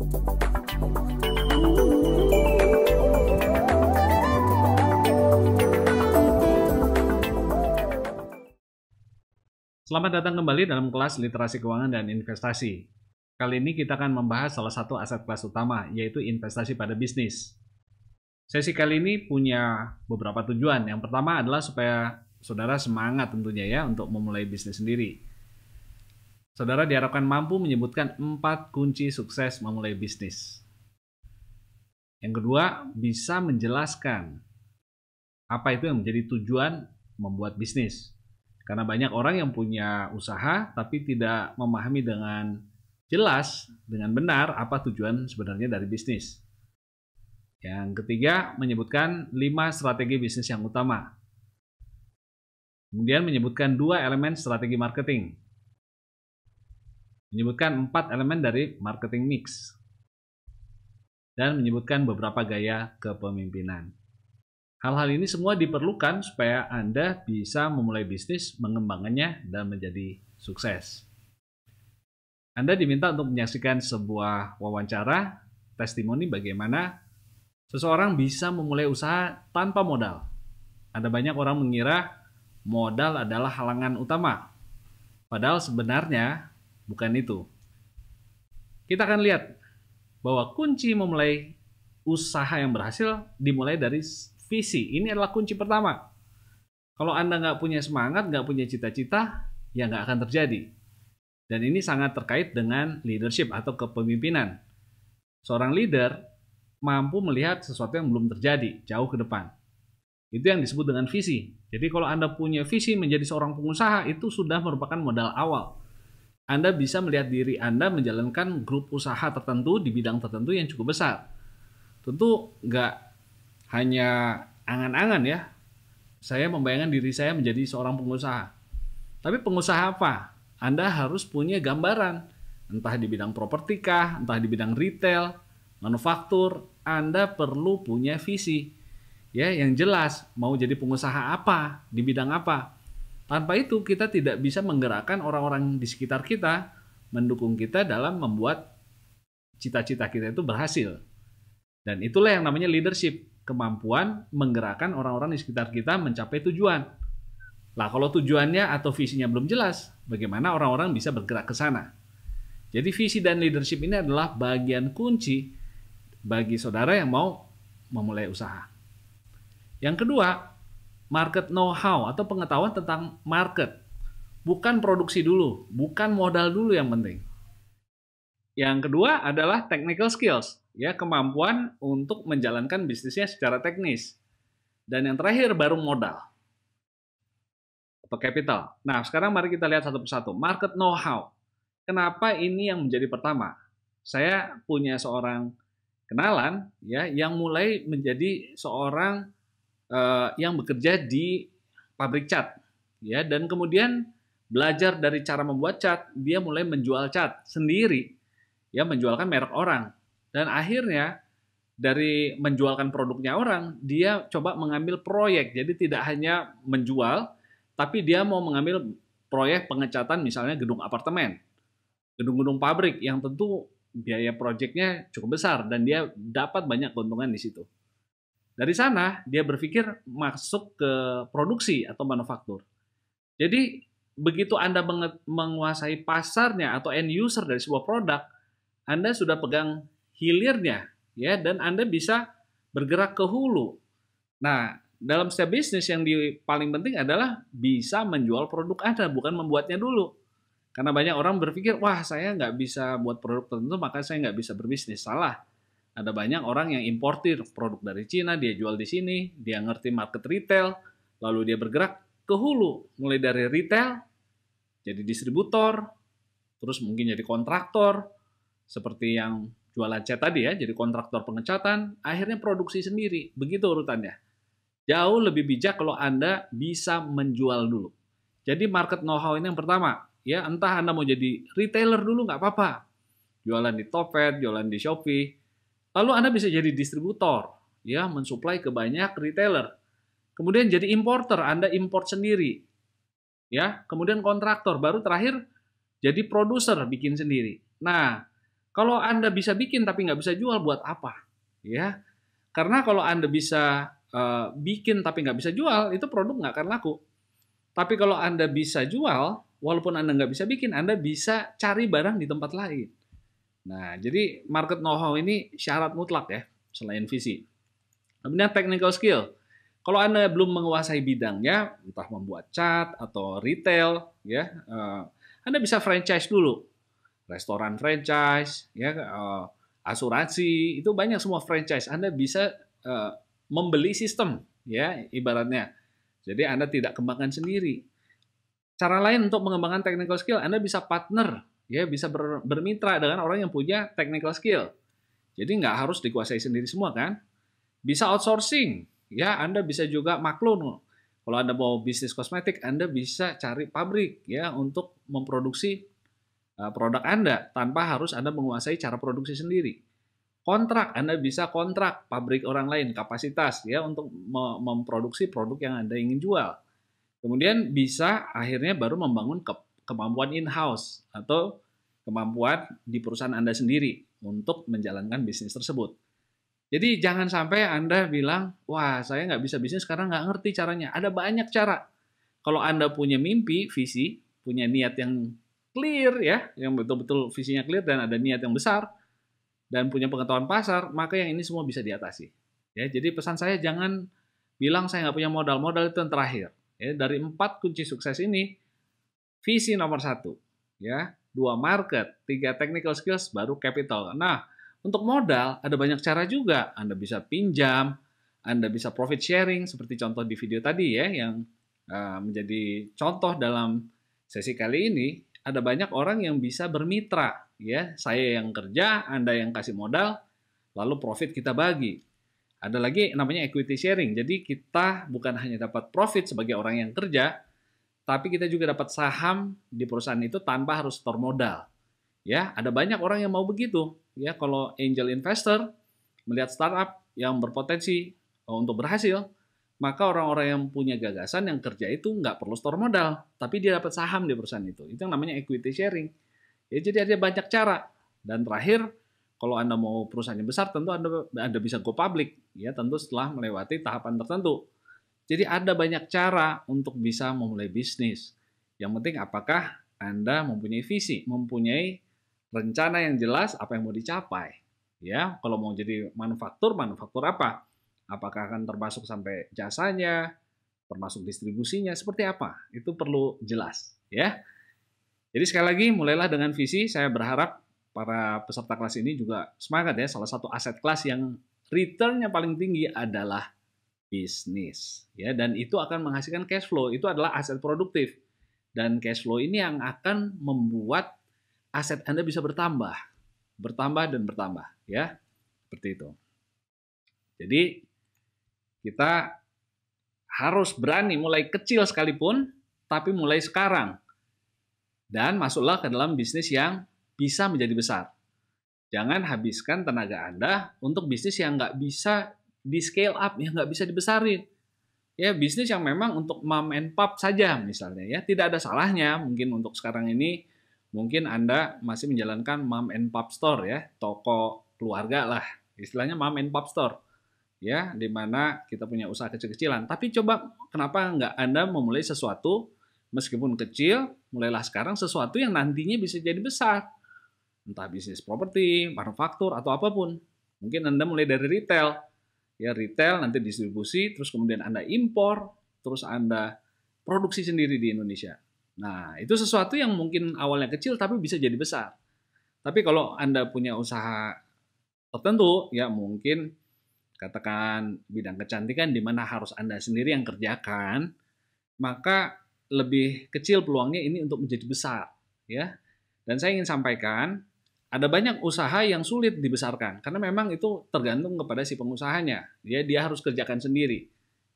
Selamat datang kembali dalam kelas Literasi Keuangan dan Investasi. Kali ini kita akan membahas salah satu aset kelas utama, yaitu investasi pada bisnis. Sesi kali ini punya beberapa tujuan. Yang pertama adalah supaya saudara semangat tentunya ya untuk memulai bisnis sendiri. Saudara diharapkan mampu menyebutkan 4 kunci sukses memulai bisnis. Yang kedua, bisa menjelaskan apa itu yang menjadi tujuan membuat bisnis. Karena banyak orang yang punya usaha tapi tidak memahami dengan jelas, dengan benar apa tujuan sebenarnya dari bisnis. Yang ketiga, menyebutkan 5 strategi bisnis yang utama. Kemudian menyebutkan 2 elemen strategi marketing. Menyebutkan 4 elemen dari marketing mix. Dan menyebutkan beberapa gaya kepemimpinan. Hal-hal ini semua diperlukan supaya Anda bisa memulai bisnis, mengembangkannya, dan menjadi sukses. Anda diminta untuk menyaksikan sebuah wawancara, testimoni bagaimana seseorang bisa memulai usaha tanpa modal. Ada banyak orang mengira modal adalah halangan utama. Padahal sebenarnya bukan itu. Kita akan lihat bahwa kunci memulai usaha yang berhasil dimulai dari visi. Ini adalah kunci pertama. Kalau Anda nggak punya semangat, nggak punya cita-cita, ya nggak akan terjadi. Dan ini sangat terkait dengan leadership atau kepemimpinan. Seorang leader mampu melihat sesuatu yang belum terjadi jauh ke depan. Itu yang disebut dengan visi. Jadi kalau Anda punya visi menjadi seorang pengusaha, itu sudah merupakan modal awal. Anda bisa melihat diri Anda menjalankan grup usaha tertentu di bidang tertentu yang cukup besar. Tentu nggak hanya angan-angan ya. Saya membayangkan diri saya menjadi seorang pengusaha. Tapi pengusaha apa? Anda harus punya gambaran. Entah di bidang properti kah, entah di bidang retail, manufaktur. Anda perlu punya visi. Ya, yang jelas mau jadi pengusaha apa, di bidang apa. Tanpa itu kita tidak bisa menggerakkan orang-orang di sekitar kita, mendukung kita dalam membuat cita-cita kita itu berhasil. Dan itulah yang namanya leadership. Kemampuan menggerakkan orang-orang di sekitar kita mencapai tujuan. Lah kalau tujuannya atau visinya belum jelas, bagaimana orang-orang bisa bergerak ke sana? Jadi visi dan leadership ini adalah bagian kunci bagi saudara yang mau memulai usaha. Yang kedua, market know-how atau pengetahuan tentang market. Bukan produksi dulu, bukan modal dulu yang penting. Yang kedua adalah technical skills, ya kemampuan untuk menjalankan bisnisnya secara teknis. Dan yang terakhir baru modal atau capital. Nah, sekarang mari kita lihat satu persatu. Market know-how. Kenapa ini yang menjadi pertama? Saya punya seorang kenalan ya yang mulai menjadi seorang yang bekerja di pabrik cat, ya dan kemudian belajar dari cara membuat cat, dia mulai menjual cat sendiri. Ya menjualkan merek orang, dan akhirnya dari menjualkan produknya orang, dia coba mengambil proyek. Jadi tidak hanya menjual, tapi dia mau mengambil proyek pengecatan misalnya gedung apartemen, gedung-gedung pabrik yang tentu biaya proyeknya cukup besar dan dia dapat banyak keuntungan di situ. Dari sana dia berpikir masuk ke produksi atau manufaktur. Jadi begitu Anda menguasai pasarnya atau end user dari sebuah produk, Anda sudah pegang hilirnya, ya, dan Anda bisa bergerak ke hulu. Nah, dalam setiap bisnis yang paling penting adalah bisa menjual produk Anda, bukan membuatnya dulu. Karena banyak orang berpikir, wah saya nggak bisa buat produk tertentu, maka saya nggak bisa berbisnis. Salah. Ada banyak orang yang importir produk dari Cina, dia jual di sini, dia ngerti market retail, lalu dia bergerak ke hulu, mulai dari retail, jadi distributor, terus mungkin jadi kontraktor, seperti yang jualan cat tadi ya, jadi kontraktor pengecatan, akhirnya produksi sendiri. Begitu urutannya. Jauh lebih bijak kalau Anda bisa menjual dulu. Jadi market know-how ini yang pertama. Ya, entah Anda mau jadi retailer dulu nggak apa-apa. Jualan di Topet, jualan di Shopee. Lalu Anda bisa jadi distributor, ya, mensuplai ke banyak retailer. Kemudian jadi importer, Anda import sendiri. Ya, kemudian kontraktor, baru terakhir jadi produser, bikin sendiri. Nah, Kalau Anda bisa bikin tapi nggak bisa jual, buat apa? Ya, karena kalau Anda bisa bikin tapi nggak bisa jual, itu produk nggak akan laku. Tapi kalau Anda bisa jual, walaupun Anda nggak bisa bikin, Anda bisa cari barang di tempat lain. Nah, jadi market know-how ini syarat mutlak ya, selain visi. Kemudian technical skill. Kalau Anda belum menguasai bidangnya, entah membuat cat atau retail, ya, Anda bisa franchise dulu. Restoran franchise, ya, asuransi, itu banyak semua franchise. Anda bisa membeli sistem, ya, ibaratnya. Jadi Anda tidak kembangkan sendiri. Cara lain untuk mengembangkan technical skill, Anda bisa partner, ya, bisa bermitra dengan orang yang punya technical skill. Jadi nggak harus dikuasai sendiri semua kan. Bisa outsourcing, ya, Anda bisa juga maklun. Kalau Anda mau bisnis kosmetik, Anda bisa cari pabrik, ya, untuk memproduksi produk Anda tanpa harus Anda menguasai cara produksi sendiri. Kontrak, Anda bisa kontrak pabrik orang lain, kapasitas, ya, untuk memproduksi produk yang Anda ingin jual. Kemudian bisa akhirnya baru membangun kemampuan in-house atau kemampuan di perusahaan Anda sendiri untuk menjalankan bisnis tersebut. Jadi jangan sampai Anda bilang, wah saya nggak bisa bisnis karena nggak ngerti caranya. Ada banyak cara. Kalau Anda punya mimpi, visi, punya niat yang clear, ya, yang betul-betul visinya clear dan ada niat yang besar, dan punya pengetahuan pasar, maka yang ini semua bisa diatasi. Ya, jadi pesan saya, jangan bilang saya nggak punya modal. Modal itu yang terakhir. Ya, dari 4 kunci sukses ini, visi nomor 1, ya, 2 market, 3 technical skills, baru capital. Nah, untuk modal ada banyak cara juga. Anda bisa pinjam, Anda bisa profit sharing seperti contoh di video tadi, ya, yang menjadi contoh dalam sesi kali ini. Ada banyak orang yang bisa bermitra, ya, saya yang kerja, Anda yang kasih modal, lalu profit kita bagi. Ada lagi namanya equity sharing. Jadi kita bukan hanya dapat profit sebagai orang yang kerja, tapi kita juga dapat saham di perusahaan itu tanpa harus setor modal. Ya, ada banyak orang yang mau begitu. Ya, kalau angel investor melihat startup yang berpotensi untuk berhasil, maka orang-orang yang punya gagasan yang kerja itu nggak perlu store modal, tapi dia dapat saham di perusahaan itu. Itu yang namanya equity sharing. Ya, jadi ada banyak cara. Dan terakhir, kalau Anda mau perusahaannya besar, tentu Anda bisa go public, ya, tentu setelah melewati tahapan tertentu. Jadi ada banyak cara untuk bisa memulai bisnis. Yang penting apakah Anda mempunyai visi, mempunyai rencana yang jelas apa yang mau dicapai. Ya, kalau mau jadi manufaktur apa? Apakah akan termasuk sampai jasanya, termasuk distribusinya, seperti apa? Itu perlu jelas, ya. Jadi sekali lagi, mulailah dengan visi. Saya berharap para peserta kelas ini juga semangat, ya. Salah satu aset kelas yang return-nya paling tinggi adalah bisnis, ya. Dan itu akan menghasilkan cash flow. Itu adalah aset produktif. Dan cash flow ini yang akan membuat aset Anda bisa bertambah dan bertambah, ya. Seperti itu. Jadi kita harus berani mulai kecil sekalipun, tapi mulai sekarang. Dan masuklah ke dalam bisnis yang bisa menjadi besar. Jangan habiskan tenaga Anda untuk bisnis yang nggak bisa di scale up, yang nggak bisa dibesarin. Ya, bisnis yang memang untuk mom and pop saja misalnya, ya. Tidak ada salahnya mungkin untuk sekarang ini, mungkin Anda masih menjalankan mom and pop store, ya, toko keluarga lah. Istilahnya mom and pop store. Ya, di mana kita punya usaha kecil-kecilan. Tapi coba kenapa nggak Anda memulai sesuatu meskipun kecil, mulailah sekarang sesuatu yang nantinya bisa jadi besar. Entah bisnis properti, manufaktur, atau apapun. Mungkin Anda mulai dari retail. Ya, retail, nanti distribusi, terus kemudian Anda impor, terus Anda produksi sendiri di Indonesia. Nah, itu sesuatu yang mungkin awalnya kecil tapi bisa jadi besar. Tapi kalau Anda punya usaha tertentu, ya mungkin katakan bidang kecantikan di mana harus Anda sendiri yang kerjakan, maka lebih kecil peluangnya ini untuk menjadi besar, ya. Dan saya ingin sampaikan, ada banyak usaha yang sulit dibesarkan karena memang itu tergantung kepada si pengusahanya. Dia harus kerjakan sendiri.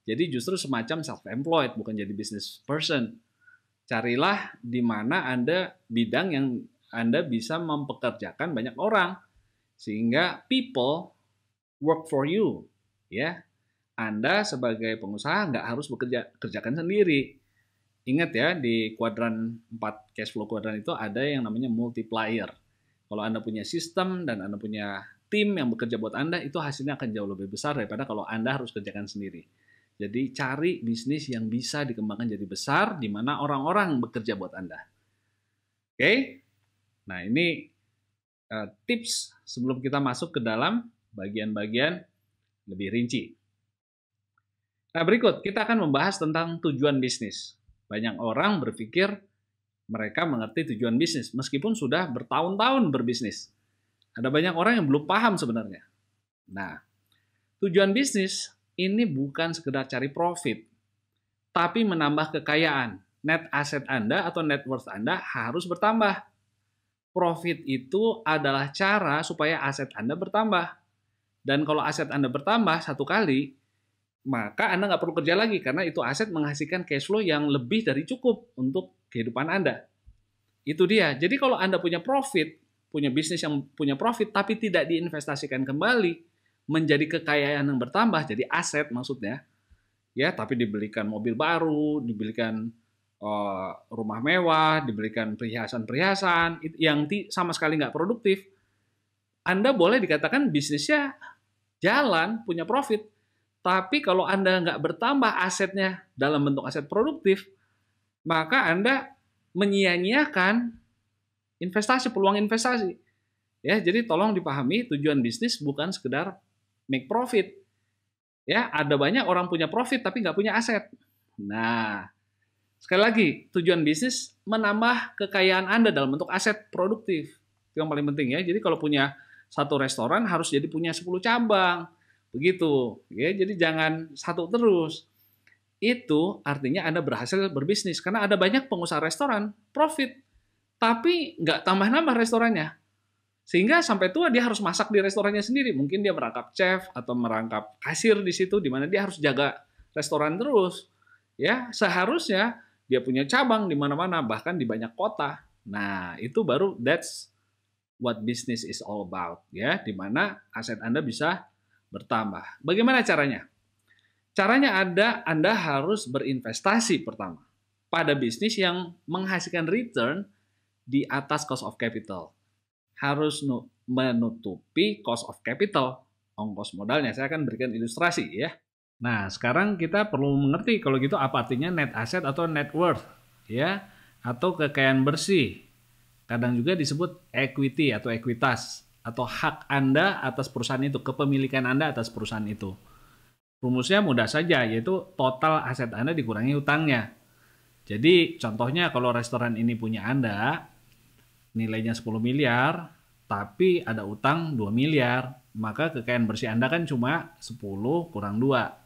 Jadi justru semacam self-employed, bukan jadi business person. Carilah di mana Anda bidang yang Anda bisa mempekerjakan banyak orang sehingga people work for you, ya. Anda sebagai pengusaha nggak harus kerjakan sendiri. Ingat ya, di kuadran 4 cash flow kuadran itu ada yang namanya multiplier. Kalau Anda punya sistem dan Anda punya tim yang bekerja buat Anda, itu hasilnya akan jauh lebih besar daripada kalau Anda harus kerjakan sendiri. Jadi cari bisnis yang bisa dikembangkan jadi besar, di mana orang-orang bekerja buat Anda. Oke? Nah, ini tips sebelum kita masuk ke dalam bagian-bagian lebih rinci. Nah, berikut kita akan membahas tentang tujuan bisnis. Banyak orang berpikir mereka mengerti tujuan bisnis, meskipun sudah bertahun-tahun berbisnis. Ada banyak orang yang belum paham sebenarnya. Nah, tujuan bisnis ini bukan sekedar cari profit, tapi menambah kekayaan. Net asset Anda atau net worth Anda harus bertambah. Profit itu adalah cara supaya aset Anda bertambah. Dan kalau aset Anda bertambah satu kali, maka Anda nggak perlu kerja lagi, karena itu aset menghasilkan cash flow yang lebih dari cukup untuk kehidupan Anda. Itu dia. Jadi kalau Anda punya profit, punya bisnis yang punya profit, tapi tidak diinvestasikan kembali, menjadi kekayaan yang bertambah, jadi aset maksudnya, ya, tapi dibelikan mobil baru, dibelikan rumah mewah, dibelikan perhiasan-perhiasan yang sama sekali nggak produktif, Anda boleh dikatakan bisnisnya jalan, punya profit. Tapi kalau Anda nggak bertambah asetnya dalam bentuk aset produktif, maka Anda menyia-nyiakan investasi, peluang investasi. Ya, jadi tolong dipahami, tujuan bisnis bukan sekedar make profit. Ya, ada banyak orang punya profit tapi nggak punya aset. Nah, sekali lagi, tujuan bisnis menambah kekayaan Anda dalam bentuk aset produktif. Itu yang paling penting ya. Jadi kalau punya satu restoran harus jadi punya 10 cabang. Begitu. Ya, jadi jangan satu terus. Itu artinya Anda berhasil berbisnis. Karena ada banyak pengusaha restoran, profit. Tapi nggak tambah-nambah restorannya. Sehingga sampai tua dia harus masak di restorannya sendiri. Mungkin dia merangkap chef atau merangkap kasir di situ, di mana dia harus jaga restoran terus. Ya, seharusnya dia punya cabang di mana-mana, bahkan di banyak kota. Nah, itu baru that's what business is all about, ya, di mana aset Anda bisa bertambah. Bagaimana caranya? Caranya Anda harus berinvestasi pertama pada bisnis yang menghasilkan return di atas cost of capital. Harus menutupi cost of capital, ongkos modalnya. Saya akan berikan ilustrasi ya. Nah, sekarang kita perlu mengerti kalau gitu apa artinya net asset atau net worth, ya, atau kekayaan bersih. Kadang juga disebut equity atau ekuitas, atau hak Anda atas perusahaan itu, kepemilikan Anda atas perusahaan itu. Rumusnya mudah saja, yaitu total aset Anda dikurangi utangnya. Jadi, contohnya kalau restoran ini punya Anda, nilainya 10 miliar, tapi ada utang 2 miliar, maka kekayaan bersih Anda kan cuma 10 kurang 2.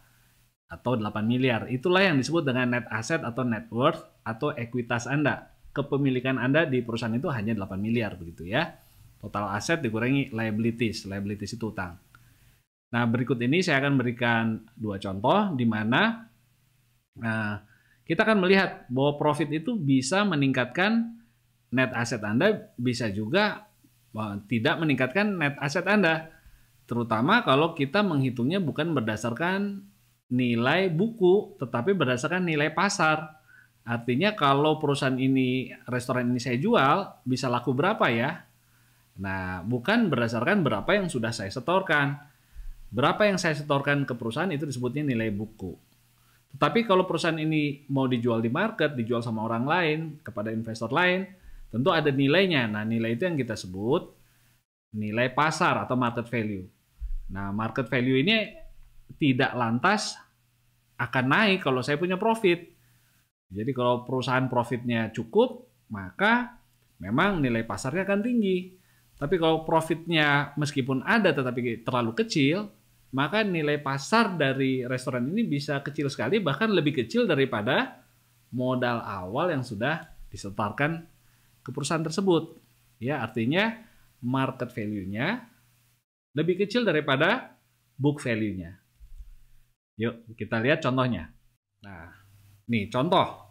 Atau 8 miliar. Itulah yang disebut dengan net asset atau net worth atau ekuitas Anda. Kepemilikan Anda di perusahaan itu hanya 8 miliar begitu ya. Total aset dikurangi liabilities. Liabilities itu utang. Nah, berikut ini saya akan berikan 2 contoh di mana kita akan melihat bahwa profit itu bisa meningkatkan net asset Anda, bisa juga tidak meningkatkan net asset Anda. Terutama kalau kita menghitungnya bukan berdasarkan nilai buku, tetapi berdasarkan nilai pasar. Artinya kalau perusahaan ini, restoran ini saya jual, bisa laku berapa ya? Nah, bukan berdasarkan berapa yang sudah saya setorkan. Berapa yang saya setorkan ke perusahaan itu disebutnya nilai buku. Tetapi kalau perusahaan ini mau dijual di market, dijual sama orang lain, kepada investor lain, tentu ada nilainya. Nah, nilai itu yang kita sebut nilai pasar atau market value. Nah, market value ini tidak lantas akan naik kalau saya punya profit. Jadi kalau perusahaan profitnya cukup, maka memang nilai pasarnya akan tinggi. Tapi kalau profitnya meskipun ada tetapi terlalu kecil, maka nilai pasar dari restoran ini bisa kecil sekali, bahkan lebih kecil daripada modal awal yang sudah disetorkan ke perusahaan tersebut. Ya, artinya market value-nya lebih kecil daripada book value-nya. Yuk, kita lihat contohnya. Nah, nih contoh.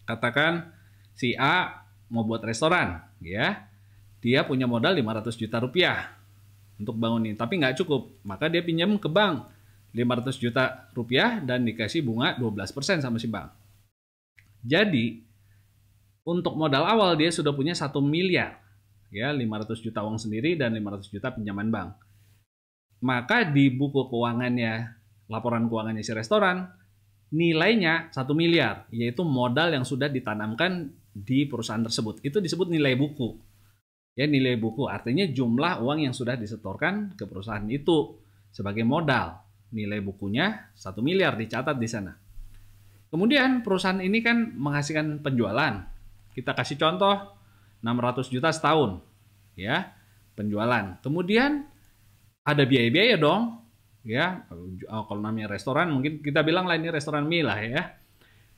Katakan si A mau buat restoran, ya. Dia punya modal 500 juta rupiah untuk bangun ini, tapi nggak cukup. Maka dia pinjam ke bank 500 juta rupiah dan dikasih bunga 12% sama si bank. Jadi, untuk modal awal dia sudah punya 1 miliar. ya 500 juta uang sendiri dan 500 juta pinjaman bank. Maka di buku keuangannya, laporan keuangannya si restoran, nilainya 1 miliar, yaitu modal yang sudah ditanamkan di perusahaan tersebut. Itu disebut nilai buku. Ya, nilai buku artinya jumlah uang yang sudah disetorkan ke perusahaan itu sebagai modal. Nilai bukunya 1 miliar dicatat di sana. Kemudian perusahaan ini kan menghasilkan penjualan. Kita kasih contoh 600 juta setahun, ya, penjualan. Kemudian ada biaya-biaya dong, ya. Kalau namanya restoran, mungkin kita bilang lah ini restoran mie lah ya.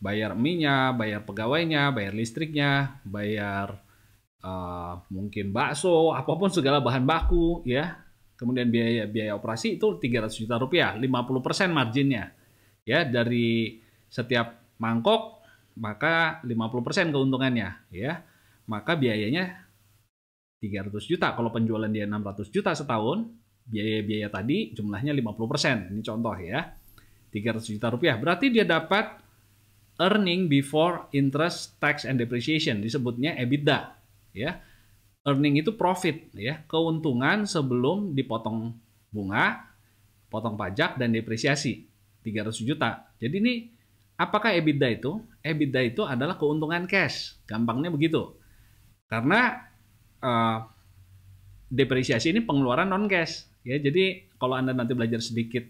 Bayar mie-nya, bayar pegawainya, bayar listriknya, bayar mungkin bakso, apapun segala bahan baku, ya. Kemudian biaya operasi itu 300 juta rupiah, 50% marginnya. Ya, dari setiap mangkok maka 50% keuntungannya, ya. Maka biayanya 300 juta. Kalau penjualan dia 600 juta setahun, biaya-biaya tadi jumlahnya 50%. Ini contoh ya. 300 juta rupiah. Berarti dia dapat earning before interest, tax and depreciation, disebutnya EBITDA, ya. Earning itu profit, ya, keuntungan sebelum dipotong bunga, potong pajak dan depresiasi, 300 juta. Jadi ini apakah EBITDA itu? EBITDA itu adalah keuntungan cash, gampangnya begitu. Karena depresiasi ini pengeluaran non cash, ya. Jadi kalau Anda nanti belajar sedikit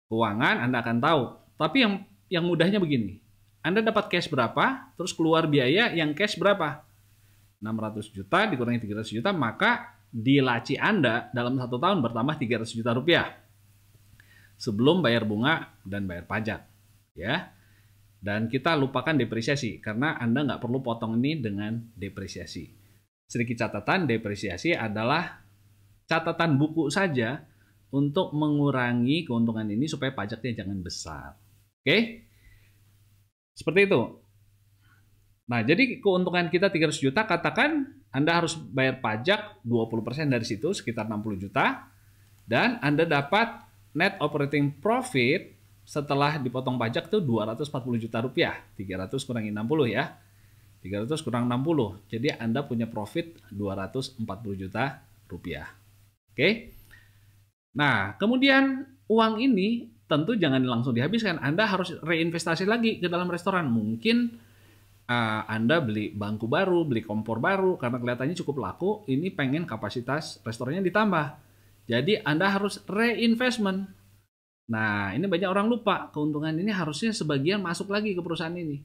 keuangan, Anda akan tahu. Tapi yang mudahnya begini, Anda dapat cash berapa, terus keluar biaya yang cash berapa? 600 juta dikurangi 300 juta, maka di laci Anda dalam 1 tahun bertambah 300 juta rupiah sebelum bayar bunga dan bayar pajak, ya. Dan kita lupakan depresiasi karena Anda nggak perlu potong ini dengan depresiasi. Sedikit catatan, depresiasi adalah catatan buku saja untuk mengurangi keuntungan ini supaya pajaknya jangan besar. Oke? Seperti itu. Nah, jadi keuntungan kita 300 juta, katakan Anda harus bayar pajak 20% dari situ, sekitar 60 juta. Dan Anda dapat net operating profit setelah dipotong pajak itu 240 juta rupiah. 300 kurangi 60 ya. 300 kurang 60. Jadi Anda punya profit 240 juta rupiah. Oke? Nah, kemudian uang ini tentu jangan langsung dihabiskan. Anda harus reinvestasi lagi ke dalam restoran. Mungkin Anda beli bangku baru, beli kompor baru, karena kelihatannya cukup laku, ini pengen kapasitas restorannya ditambah. Jadi Anda harus reinvestment. Nah, ini banyak orang lupa, keuntungan ini harusnya sebagian masuk lagi ke perusahaan ini.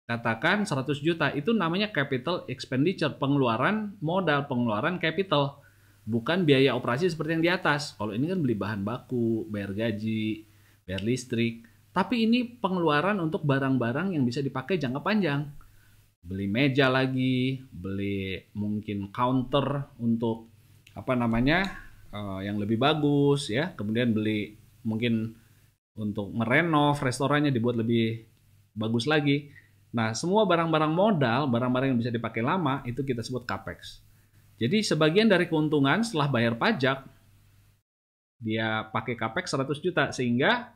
Katakan 100 juta, itu namanya capital expenditure, pengeluaran modal, pengeluaran capital. Bukan biaya operasi seperti yang di atas. Kalau ini kan beli bahan baku, bayar gaji, bayar listrik. Tapi ini pengeluaran untuk barang-barang yang bisa dipakai jangka panjang. Beli meja lagi, beli mungkin counter untuk yang lebih bagus, ya. Kemudian beli mungkin untuk merenov restorannya dibuat lebih bagus lagi. Nah, semua barang-barang modal, barang-barang yang bisa dipakai lama itu kita sebut capex. Jadi sebagian dari keuntungan setelah bayar pajak dia pakai capex 100 juta sehingga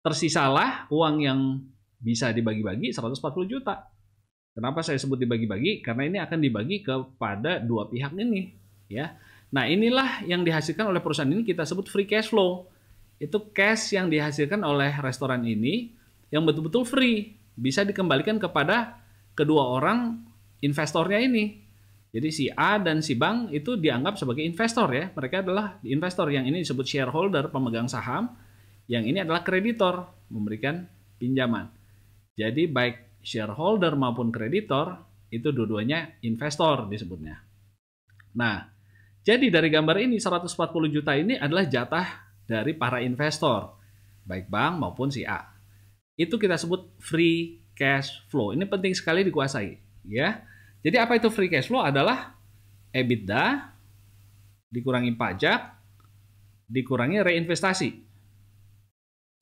tersisalah uang yang bisa dibagi-bagi 140 juta. Kenapa saya sebut dibagi-bagi? Karena ini akan dibagi kepada dua pihak ini, ya. Nah, inilah yang dihasilkan oleh perusahaan ini kita sebut free cash flow. Itu cash yang dihasilkan oleh restoran ini yang betul-betul free, bisa dikembalikan kepada kedua orang investornya ini. Jadi si A dan si Bang itu dianggap sebagai investor, ya. Mereka adalah investor, yang ini disebut shareholder, pemegang saham. Yang ini adalah kreditor, memberikan pinjaman. Jadi baik shareholder maupun kreditor itu dua-duanya investor disebutnya. Nah, jadi dari gambar ini 140 juta ini adalah jatah dari para investor, baik bank maupun si A. Itu kita sebut free cash flow. Ini penting sekali dikuasai, ya. Jadi apa itu free cash flow? Adalah EBITDA dikurangi pajak dikurangi reinvestasi.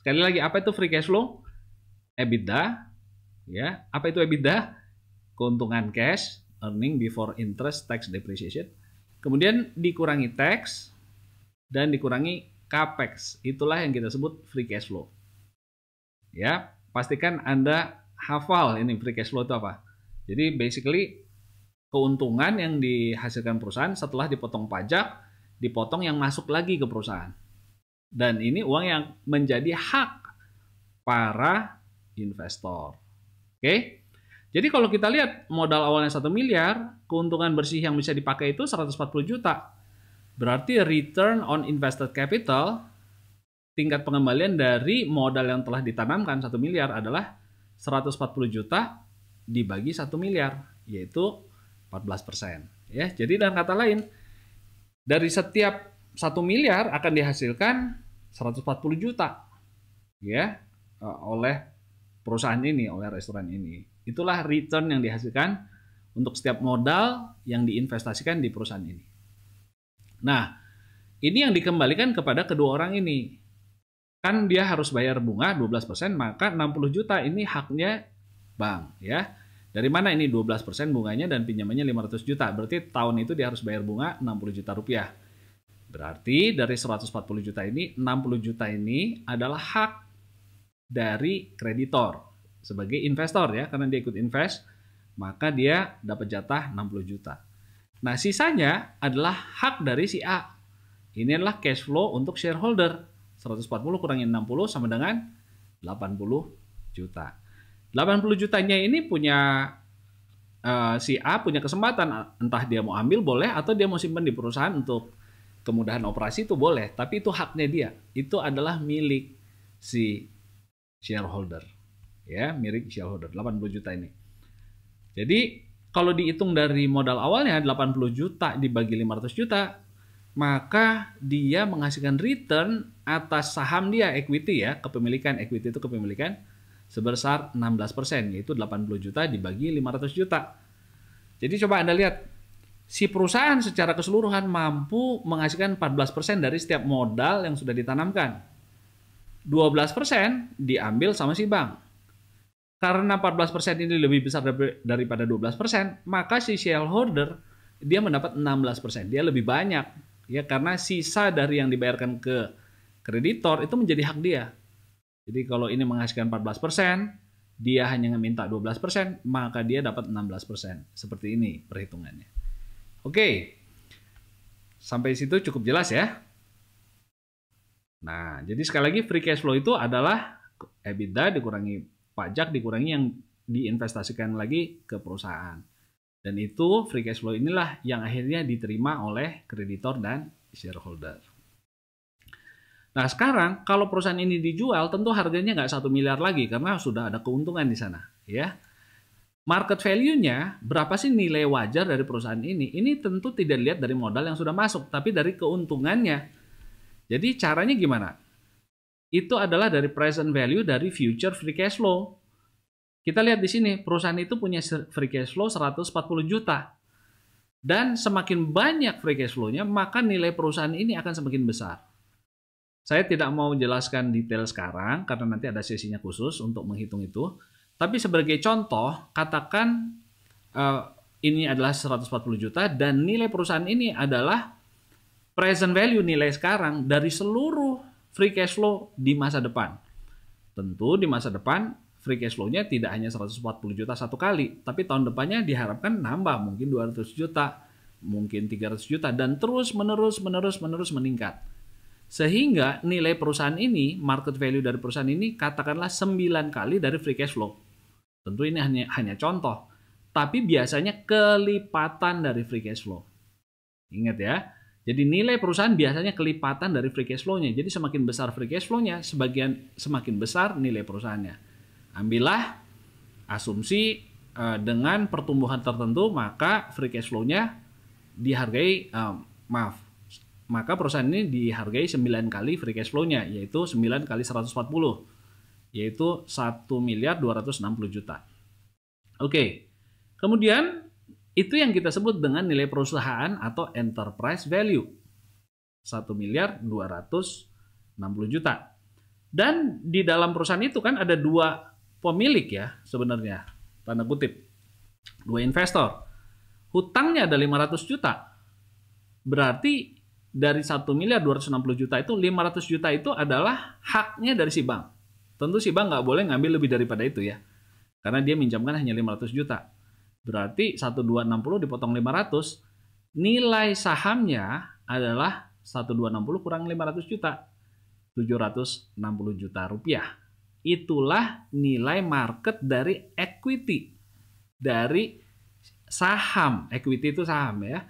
Sekali lagi, apa itu free cash flow? EBITDA, ya. Apa itu EBITDA? Keuntungan cash, earning before interest, tax, depreciation. Kemudian dikurangi tax dan dikurangi capex. Itulah yang kita sebut free cash flow. Ya, pastikan Anda hafal ini free cash flow itu apa. Jadi basically keuntungan yang dihasilkan perusahaan setelah dipotong pajak, dipotong yang masuk lagi ke perusahaan. Dan ini uang yang menjadi hak para investor. Oke? Jadi kalau kita lihat modal awalnya 1 miliar, keuntungan bersih yang bisa dipakai itu 140 juta. Berarti return on invested capital, tingkat pengembalian dari modal yang telah ditanamkan 1 miliar adalah 140 juta dibagi 1 miliar, yaitu 14%. Ya, jadi dengan kata lain, dari setiap 1 miliar akan dihasilkan 140 juta ya oleh perusahaan ini, oleh restoran ini. Itulah return yang dihasilkan untuk setiap modal yang diinvestasikan di perusahaan ini. Nah, ini yang dikembalikan kepada kedua orang ini. Kan dia harus bayar bunga 12%, maka 60 juta ini haknya bank ya. Dari mana ini 12% bunganya dan pinjamannya 500 juta. Berarti tahun itu dia harus bayar bunga 60 juta rupiah. Berarti dari 140 juta ini, 60 juta ini adalah hak dari kreditor sebagai investor ya. Karena dia ikut invest, maka dia dapat jatah 60 juta. Nah, sisanya adalah hak dari si A. Ini adalah cash flow untuk shareholder. 140 kurangin 60 sama dengan 80 juta. 80 jutanya ini punya si A punya kesempatan, entah dia mau ambil boleh atau dia mau simpan di perusahaan untuk kemudahan operasi itu boleh, tapi itu haknya dia. Itu adalah milik si shareholder. Ya, milik shareholder 80 juta ini. Jadi kalau dihitung dari modal awalnya 80 juta dibagi 500 juta, maka dia menghasilkan return atas saham dia, equity ya, kepemilikan. Equity itu kepemilikan sebesar 16%, yaitu 80 juta dibagi 500 juta. Jadi coba Anda lihat, si perusahaan secara keseluruhan mampu menghasilkan 14% dari setiap modal yang sudah ditanamkan. 12% diambil sama si bank. Karena 14% ini lebih besar daripada 12%, maka si shareholder dia mendapat 16%. Dia lebih banyak ya, karena sisa dari yang dibayarkan ke kreditor itu menjadi hak dia. Jadi kalau ini menghasilkan 14%, dia hanya meminta 12%, maka dia dapat 16%. Seperti ini perhitungannya. Oke, sampai situ cukup jelas ya. Nah, jadi sekali lagi free cash flow itu adalah EBITDA dikurangi pajak, dikurangi yang diinvestasikan lagi ke perusahaan. Dan itu free cash flow inilah yang akhirnya diterima oleh kreditor dan shareholder. Nah sekarang kalau perusahaan ini dijual tentu harganya nggak 1 miliar lagi karena sudah ada keuntungan di sana ya. Market value-nya berapa sih nilai wajar dari perusahaan ini? Ini tentu tidak dilihat dari modal yang sudah masuk tapi dari keuntungannya. Jadi caranya gimana? Itu adalah dari present value dari future free cash flow. Kita lihat di sini perusahaan itu punya free cash flow 140 juta. Dan semakin banyak free cash flow-nya maka nilai perusahaan ini akan semakin besar. Saya tidak mau menjelaskan detail sekarang karena nanti ada sesinya khusus untuk menghitung itu. Tapi sebagai contoh, katakan ini adalah 140 juta dan nilai perusahaan ini adalah present value nilai sekarang dari seluruh free cash flow di masa depan. Tentu di masa depan free cash flow-nya tidak hanya 140 juta satu kali, tapi tahun depannya diharapkan nambah mungkin 200 juta, mungkin 300 juta dan terus menerus meningkat. Sehingga nilai perusahaan ini, market value dari perusahaan ini katakanlah 9 kali dari free cash flow. Tentu ini hanya contoh. Tapi biasanya kelipatan dari free cash flow. Ingat ya. Jadi nilai perusahaan biasanya kelipatan dari free cash flow-nya. Jadi semakin besar free cash flow-nya, semakin besar nilai perusahaannya. Ambillah asumsi dengan pertumbuhan tertentu, maka free cash flow-nya dihargai, maka perusahaan ini dihargai 9 kali free cash flow-nya, yaitu 9 kali 140, yaitu 1 miliar 260 juta. Oke, kemudian itu yang kita sebut dengan nilai perusahaan atau enterprise value, 1 miliar 260 juta. Dan di dalam perusahaan itu kan ada dua pemilik ya sebenarnya, tanda kutip, dua investor. Hutangnya ada 500 juta, berarti dari 1 miliar 260 juta itu 500 juta itu adalah haknya dari si bank. Tentu si bank nggak boleh ngambil lebih daripada itu ya. Karena dia minjamkan hanya 500 juta. Berarti 1260 dipotong 500, nilai sahamnya adalah 1260 kurang 500 juta, 760 juta rupiah. Itulah nilai market dari equity, dari saham. Equity itu saham ya.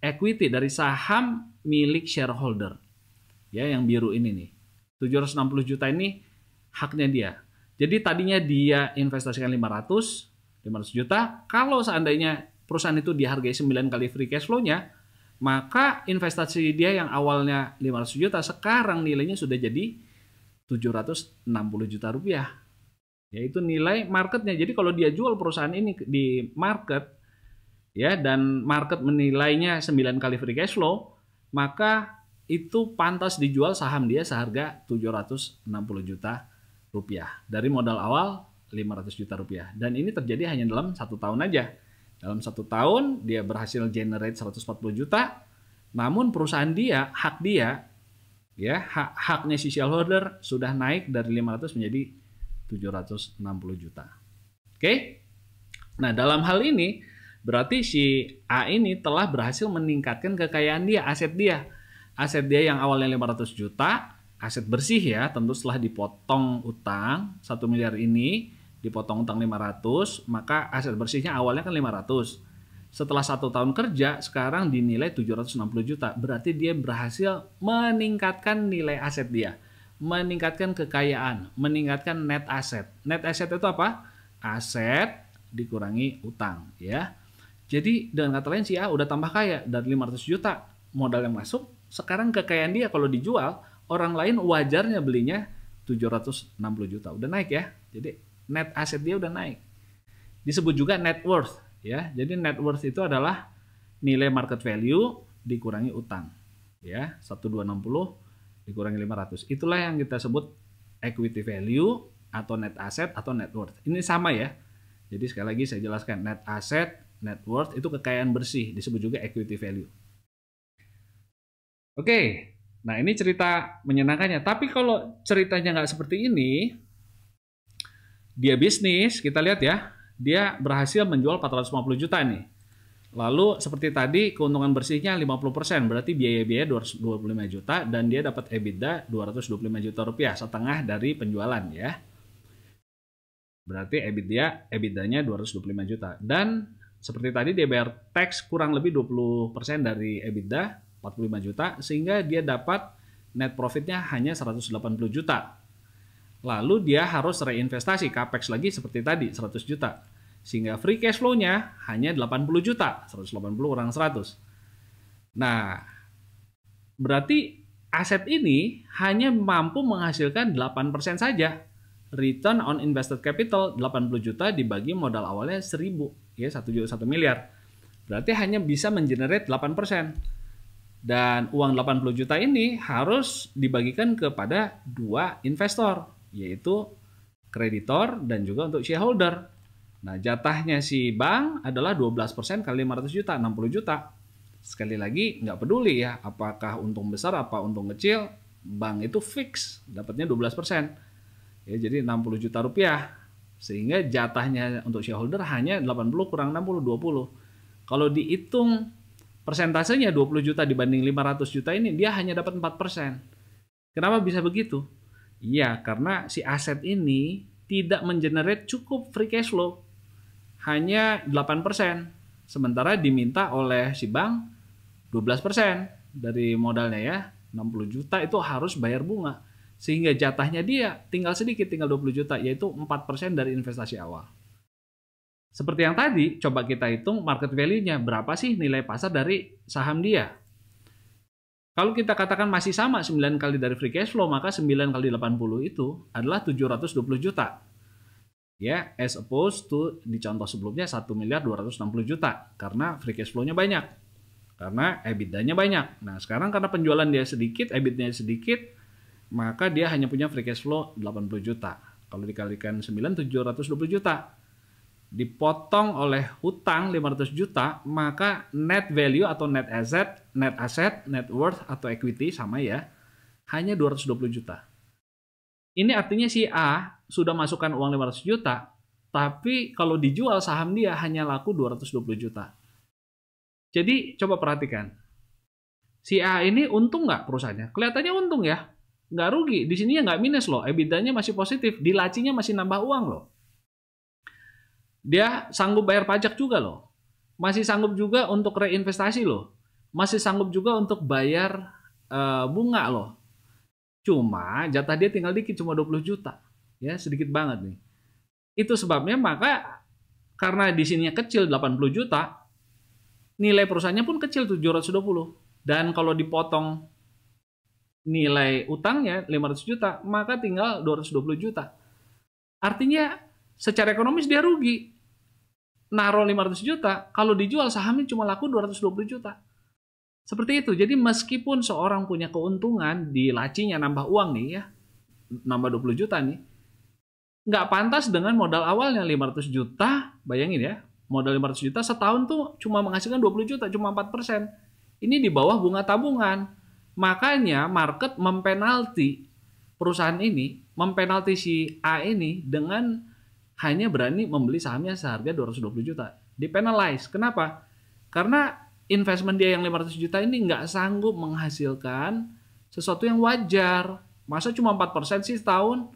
Equity dari saham milik shareholder. Ya, yang biru ini nih. 760 juta ini haknya dia. Jadi tadinya dia investasikan 500 juta. Kalau seandainya perusahaan itu dihargai 9 kali free cash flow-nya, maka investasi dia yang awalnya 500 juta, sekarang nilainya sudah jadi 760 juta rupiah. Yaitu nilai marketnya. Jadi kalau dia jual perusahaan ini di market, ya, dan market menilainya 9 kali free cash flow, maka itu pantas dijual saham dia seharga 760 juta rupiah. Dari modal awal 500 juta rupiah. Dan ini terjadi hanya dalam 1 tahun aja. Dalam 1 tahun dia berhasil generate 140 juta. Namun perusahaan dia, hak dia, ya, haknya si shareholder sudah naik dari 500 menjadi 760 juta. Oke? Nah, dalam hal ini berarti si A ini telah berhasil meningkatkan kekayaan dia, aset dia. Aset dia yang awalnya 500 juta, aset bersih ya, tentu setelah dipotong utang 1 miliar ini, dipotong utang 500, maka aset bersihnya awalnya kan 500. Setelah 1 tahun kerja, sekarang dinilai 760 juta. Berarti dia berhasil meningkatkan nilai aset dia. Meningkatkan kekayaan. Meningkatkan net asset. Net asset itu apa? Aset dikurangi utang. Ya. Jadi dengan kata lain si A udah tambah kaya. Dari 500 juta modal yang masuk. Sekarang kekayaan dia kalau dijual, orang lain wajarnya belinya 760 juta. Udah naik ya. Jadi net asset dia udah naik. Disebut juga net worth. Ya, jadi net worth itu adalah nilai market value dikurangi utang. Ya, 1260 dikurangi 500. Itulah yang kita sebut equity value atau net asset atau net worth. Ini sama ya. Jadi sekali lagi saya jelaskan, net asset, net worth itu kekayaan bersih, disebut juga equity value. Oke, nah ini cerita menyenangkannya. Tapi kalau ceritanya nggak seperti ini, dia bisnis, kita lihat ya. Dia berhasil menjual 450 juta nih. Lalu seperti tadi keuntungan bersihnya 50%, berarti biaya-biaya 225 juta dan dia dapat EBITDA 225 juta rupiah, setengah dari penjualan ya. Berarti EBITDA-nya 225 juta. Dan seperti tadi dia bayar tax kurang lebih 20% dari EBITDA, 45 juta, sehingga dia dapat net profitnya hanya 180 juta. Lalu dia harus reinvestasi capex lagi seperti tadi 100 juta. Sehingga free cash flow-nya hanya 80 juta. 180 kurang 100. Nah, berarti aset ini hanya mampu menghasilkan 8% saja. Return on invested capital 80 juta dibagi modal awalnya 1000, ya 1 miliar. Berarti hanya bisa mengenerate 8%. Dan uang 80 juta ini harus dibagikan kepada 2 investor, yaitu kreditor dan juga untuk shareholder. Nah, jatahnya si bank adalah 12% kali 500 juta, 60 juta. Sekali lagi, nggak peduli ya, apakah untung besar, apa untung kecil, bank itu fix, dapatnya 12%. Ya, jadi 60 juta rupiah. Sehingga jatahnya untuk shareholder hanya 80 kurang 60, 20. Kalau dihitung persentasenya 20 juta dibanding 500 juta ini, dia hanya dapat 4%. Kenapa bisa begitu? Iya, karena si aset ini tidak mengenerate cukup free cash flow. Hanya 8%. Sementara diminta oleh si bank 12% dari modalnya ya. 60 juta itu harus bayar bunga. Sehingga jatahnya dia tinggal sedikit, tinggal 20 juta, yaitu 4% dari investasi awal. Seperti yang tadi, coba kita hitung market value-nya. Berapa sih nilai pasar dari saham dia? Kalau kita katakan masih sama 9 kali dari free cash flow, maka 9 kali 80 itu adalah 720 juta. Ya, as opposed to di contoh sebelumnya 1 miliar 260 juta. Karena free cash flow-nya banyak. Karena EBITDA-nya banyak. Nah, sekarang karena penjualan dia sedikit, EBITDA-nya sedikit, maka dia hanya punya free cash flow 80 juta. Kalau dikalikan 9, 720 juta. Dipotong oleh hutang 500 juta, maka net value atau net asset, net worth atau equity sama ya, hanya 220 juta. Ini artinya si A sudah masukkan uang 500 juta, tapi kalau dijual saham dia hanya laku 220 juta. Jadi coba perhatikan, si A ini untung nggak perusahaannya? Kelihatannya untung ya, nggak rugi. Di sini ya nggak minus loh, EBITDA-nya masih positif, di lacinya masih nambah uang loh. Dia sanggup bayar pajak juga loh, masih sanggup juga untuk reinvestasi loh, masih sanggup juga untuk bayar bunga loh. Cuma jatah dia tinggal dikit, cuma 20 juta. Ya, sedikit banget nih. Itu sebabnya maka karena di sininya kecil 80 juta, nilai perusahaannya pun kecil 720. Dan kalau dipotong nilai utangnya 500 juta, maka tinggal 220 juta. Artinya secara ekonomis dia rugi. Naruh 500 juta, kalau dijual sahamnya cuma laku 220 juta. Seperti itu. Jadi meskipun seorang punya keuntungan di lacinya nambah uang nih ya, nambah 20 juta nih, nggak pantas dengan modal awalnya 500 juta, bayangin ya, modal 500 juta setahun tuh cuma menghasilkan 20 juta, cuma 4%. Ini di bawah bunga tabungan. Makanya market mempenalti perusahaan ini, mempenalti si A ini dengan hanya berani membeli sahamnya seharga 220 juta. Dipenalize. Kenapa? Karena investment dia yang 500 juta ini nggak sanggup menghasilkan sesuatu yang wajar. Masa cuma 4% sih setahun?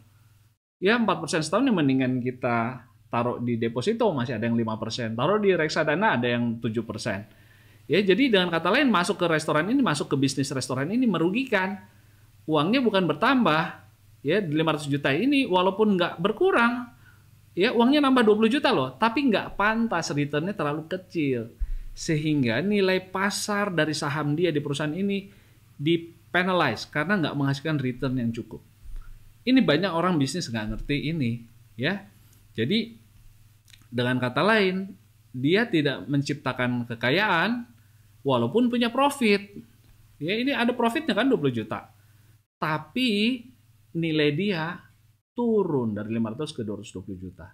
Ya 4% setahun yang mendingan kita taruh di deposito, masih ada yang 5%. Taruh di reksadana ada yang 7%. Ya, jadi dengan kata lain masuk ke restoran ini, masuk ke bisnis restoran ini merugikan. Uangnya bukan bertambah. Ya, 500 juta ini walaupun nggak berkurang, ya uangnya nambah 20 juta loh, tapi nggak pantas, returnnya terlalu kecil. Sehingga nilai pasar dari saham dia di perusahaan ini dipenalize karena nggak menghasilkan return yang cukup. Ini banyak orang bisnis nggak ngerti ini, ya. Jadi dengan kata lain, dia tidak menciptakan kekayaan walaupun punya profit. Ya, ini ada profitnya kan 20 juta. Tapi nilai dia turun dari 500 ke 220 juta.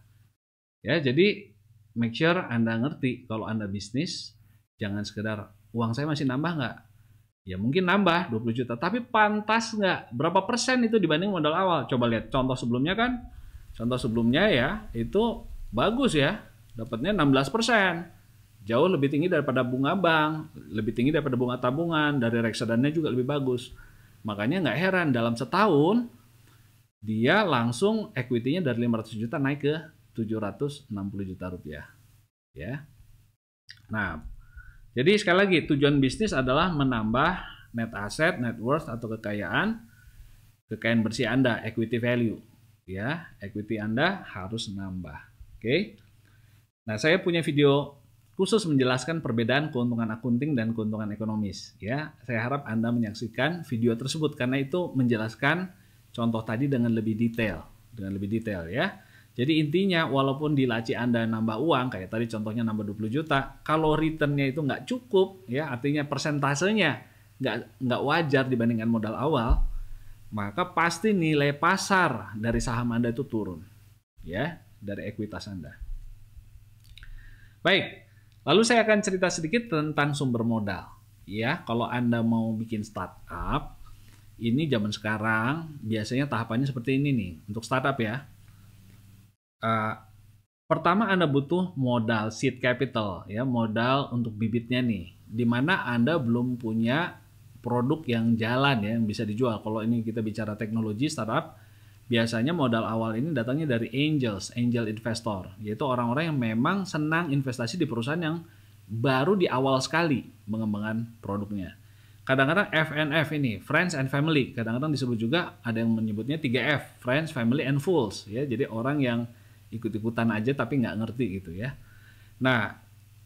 Ya, jadi make sure Anda ngerti kalau Anda bisnis, jangan sekedar uang saya masih nambah nggak? Ya mungkin nambah 20 juta, tapi pantas nggak? Berapa persen itu dibanding modal awal? Coba lihat contoh sebelumnya kan. Contoh sebelumnya ya, itu bagus ya, dapatnya 16%. Jauh lebih tinggi daripada bunga bank, lebih tinggi daripada bunga tabungan, dari reksadana juga lebih bagus. Makanya nggak heran dalam setahun, dia langsung equity-nya dari 500 juta naik ke 760 juta rupiah. Ya. Nah, jadi sekali lagi tujuan bisnis adalah menambah net asset, net worth atau kekayaan bersih Anda, equity value. Ya, equity Anda harus nambah. Oke. Nah, saya punya video khusus menjelaskan perbedaan keuntungan akunting dan keuntungan ekonomis. Ya, saya harap Anda menyaksikan video tersebut karena itu menjelaskan contoh tadi dengan lebih detail, ya. Jadi intinya walaupun di laci Anda nambah uang, kayak tadi contohnya nambah 20 juta, kalau returnnya itu nggak cukup, ya artinya persentasenya nggak wajar dibandingkan modal awal, maka pasti nilai pasar dari saham Anda itu turun, ya, dari ekuitas Anda. Baik, lalu saya akan cerita sedikit tentang sumber modal. Ya, kalau Anda mau bikin startup, ini zaman sekarang biasanya tahapannya seperti ini nih, untuk startup ya. Pertama Anda butuh modal seed capital, ya, modal untuk bibitnya nih, dimana Anda belum punya produk yang jalan ya, yang bisa dijual. Kalau ini kita bicara teknologi startup, biasanya modal awal ini datangnya dari angel investor, yaitu orang-orang yang memang senang investasi di perusahaan yang baru di awal sekali mengembangkan produknya. Kadang-kadang FNF ini, Friends and Family, kadang-kadang disebut juga, ada yang menyebutnya 3F, Friends, Family, and Fools, ya, jadi orang yang ikut-ikutan aja tapi nggak ngerti gitu ya. Nah,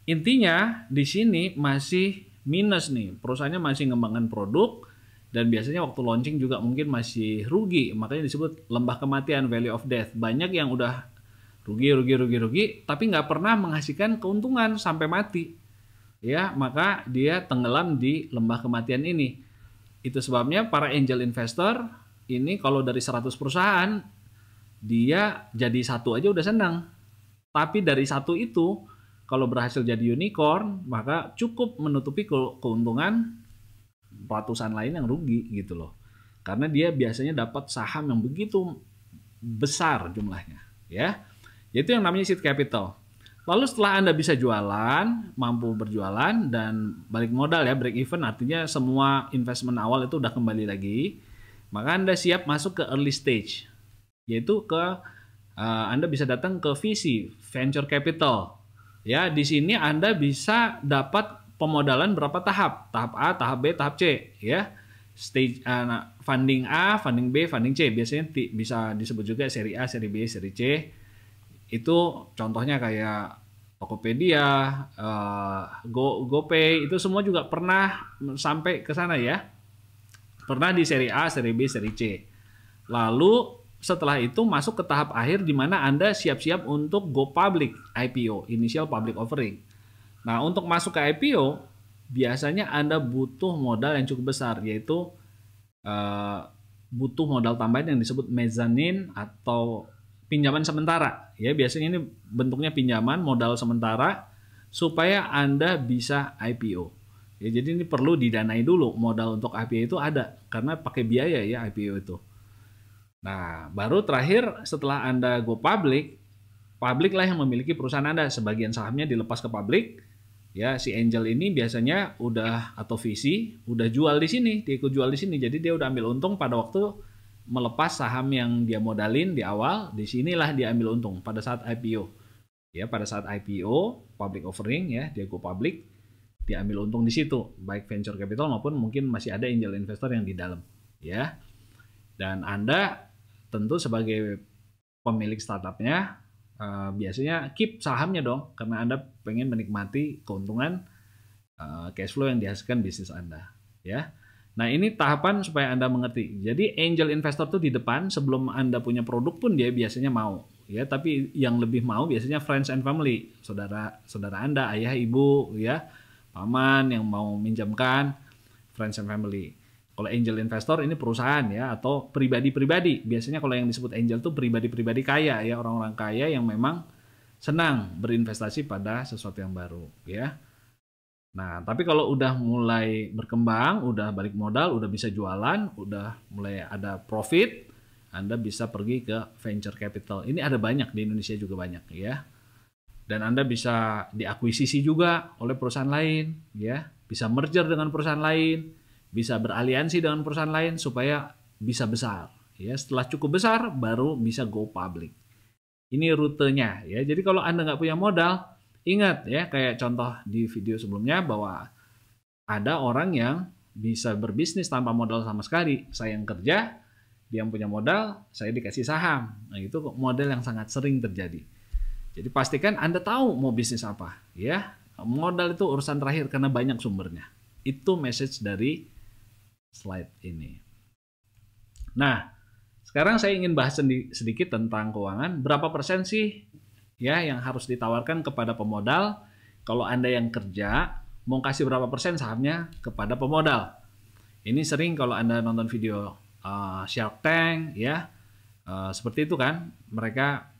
intinya di sini masih minus nih, perusahaannya masih ngembangkan produk dan biasanya waktu launching juga mungkin masih rugi, makanya disebut lembah kematian, valley of death. Banyak yang udah rugi tapi nggak pernah menghasilkan keuntungan sampai mati, ya, maka dia tenggelam di lembah kematian ini. Itu sebabnya para angel investor ini kalau dari 100 perusahaan dia jadi satu aja udah senang. Tapi dari satu itu kalau berhasil jadi unicorn, maka cukup menutupi keuntungan ratusan lain yang rugi gitu loh. Karena dia biasanya dapat saham yang begitu besar jumlahnya, ya. Yaitu yang namanya seed capital. Lalu setelah Anda bisa jualan, mampu berjualan dan balik modal ya, break even, artinya semua investment awal itu udah kembali lagi, maka Anda siap masuk ke early stage, yaitu Anda bisa datang ke VC, venture capital. Ya, di sini Anda bisa dapat pemodalan berapa tahap? Tahap A, tahap B, tahap C, ya. Stage funding A, funding B, funding C. Biasanya bisa disebut juga seri A, seri B, seri C. Itu contohnya kayak Tokopedia, GoPay, itu semua juga pernah sampai ke sana ya. Pernah di seri A, seri B, seri C. Lalu setelah itu masuk ke tahap akhir di mana Anda siap-siap untuk go public, IPO, initial public offering. Nah, untuk masuk ke IPO, biasanya Anda butuh modal yang cukup besar, yaitu butuh modal tambahan yang disebut mezzanine atau pinjaman sementara. Ya, biasanya ini bentuknya pinjaman modal sementara supaya Anda bisa IPO. Ya, jadi ini perlu didanai dulu, modal untuk IPO itu ada karena pakai biaya ya IPO itu. Nah, baru terakhir setelah Anda go public, public lah yang memiliki perusahaan Anda, sebagian sahamnya dilepas ke publik. Ya, si angel ini biasanya udah atau VC udah jual di sini, dia ikut jual di sini. Jadi dia udah ambil untung pada waktu melepas saham yang dia modalin di awal, di sinilah dia ambil untung pada saat IPO. Ya, pada saat IPO, public offering ya, dia go public, dia ambil untung di situ, baik venture capital maupun mungkin masih ada angel investor yang di dalam, ya. Dan Anda tentu sebagai pemilik startupnya biasanya keep sahamnya dong, karena Anda pengen menikmati keuntungan cash flow yang dihasilkan bisnis Anda, ya. Nah, ini tahapan supaya Anda mengerti. Jadi angel investor tuh di depan, sebelum Anda punya produk pun dia biasanya mau, ya. Tapi yang lebih mau biasanya friends and family, saudara Anda, ayah, ibu, ya, paman yang mau minjamkan, friends and family. Kalau angel investor ini perusahaan ya, atau pribadi-pribadi. Biasanya kalau yang disebut angel tuh pribadi-pribadi kaya ya, orang-orang kaya yang memang senang berinvestasi pada sesuatu yang baru, ya. Nah, tapi kalau udah mulai berkembang, udah balik modal, udah bisa jualan, udah mulai ada profit, Anda bisa pergi ke venture capital. Ini ada banyak di Indonesia juga banyak ya. Dan Anda bisa diakuisisi juga oleh perusahaan lain, ya. Bisa merger dengan perusahaan lain, bisa beraliansi dengan perusahaan lain supaya bisa besar. Ya, setelah cukup besar baru bisa go public. Ini rutenya ya. Jadi kalau Anda nggak punya modal, ingat ya, kayak contoh di video sebelumnya bahwa ada orang yang bisa berbisnis tanpa modal sama sekali. Saya yang kerja, dia yang punya modal, saya dikasih saham. Nah, itu model yang sangat sering terjadi. Jadi pastikan Anda tahu mau bisnis apa, ya. Modal itu urusan terakhir karena banyak sumbernya. Itu message dari slide ini. Nah, sekarang saya ingin bahas sedikit tentang keuangan. Berapa persen sih ya yang harus ditawarkan kepada pemodal? Kalau Anda yang kerja, mau kasih berapa persen sahamnya kepada pemodal? Ini sering kalau Anda nonton video Shark Tank ya, seperti itu kan. Mereka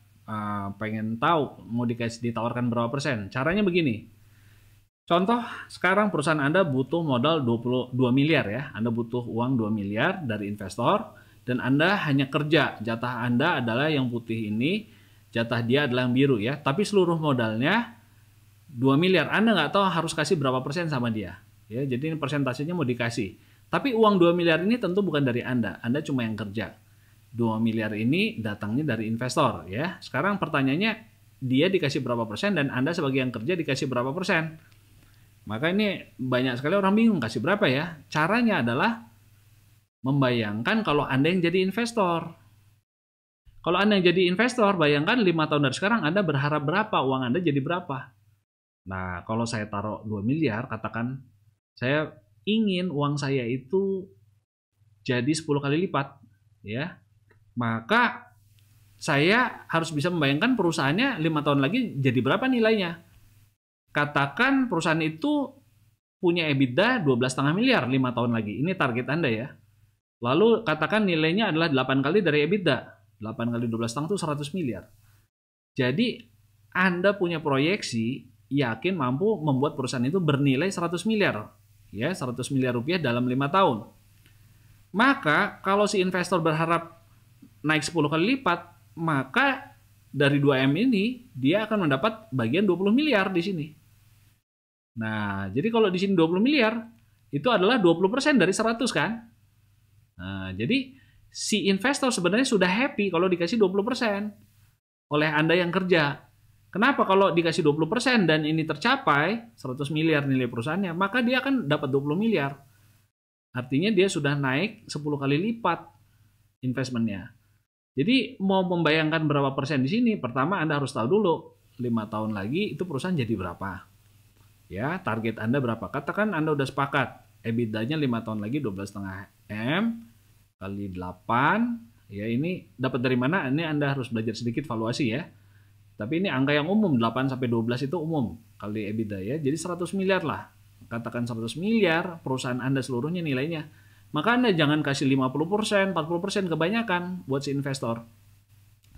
pengen tahu mau ditawarkan berapa persen. Caranya begini. Contoh, sekarang perusahaan Anda butuh modal 22 miliar ya. Anda butuh uang 2 miliar dari investor dan Anda hanya kerja. Jatah Anda adalah yang putih ini, jatah dia adalah yang biru ya. Tapi seluruh modalnya 2 miliar. Anda nggak tahu harus kasih berapa persen sama dia. Ya, jadi ini persentasenya mau dikasih. Tapi uang 2 miliar ini tentu bukan dari Anda. Anda cuma yang kerja. 2 miliar ini datangnya dari investor ya. Sekarang pertanyaannya, dia dikasih berapa persen dan Anda sebagai yang kerja dikasih berapa persen? Maka ini banyak sekali orang bingung kasih berapa ya. Caranya adalah membayangkan kalau Anda yang jadi investor. Kalau Anda yang jadi investor, bayangkan 5 tahun dari sekarang Anda berharap berapa, uang Anda jadi berapa. Nah, kalau saya taruh 2 miliar, katakan saya ingin uang saya itu jadi 10 kali lipat. Ya, maka saya harus bisa membayangkan perusahaannya 5 tahun lagi jadi berapa nilainya. Katakan perusahaan itu punya EBITDA 12,5 miliar 5 tahun lagi. Ini target Anda ya. Lalu katakan nilainya adalah 8 kali dari EBITDA. 8 kali 12,5 itu 100 miliar. Jadi Anda punya proyeksi yakin mampu membuat perusahaan itu bernilai 100 miliar. Ya, 100 miliar rupiah dalam 5 tahun. Maka kalau si investor berharap naik 10 kali lipat, maka dari 2M ini dia akan mendapat bagian 20 miliar di sini. Nah, jadi kalau di sini 20 miliar itu adalah 20% dari 100 kan? Nah, jadi si investor sebenarnya sudah happy kalau dikasih 20% oleh Anda yang kerja. Kenapa? Kalau dikasih 20% dan ini tercapai 100 miliar nilai perusahaannya, maka dia akan dapat 20 miliar. Artinya dia sudah naik 10 kali lipat investmentnya. Jadi mau membayangkan berapa persen di sini, pertama Anda harus tahu dulu 5 tahun lagi itu perusahaan jadi berapa. Ya, target Anda berapa? Katakan Anda udah sepakat, EBITDA-nya 5 tahun lagi 12,5 M kali 8. Ya, ini dapat dari mana? Ini Anda harus belajar sedikit valuasi ya. Tapi ini angka yang umum, 8 sampai 12 itu umum kali EBITDA ya. Jadi 100 miliar lah. Katakan 100 miliar perusahaan Anda seluruhnya nilainya. Maka Anda jangan kasih 50%, 40% kebanyakan buat si investor.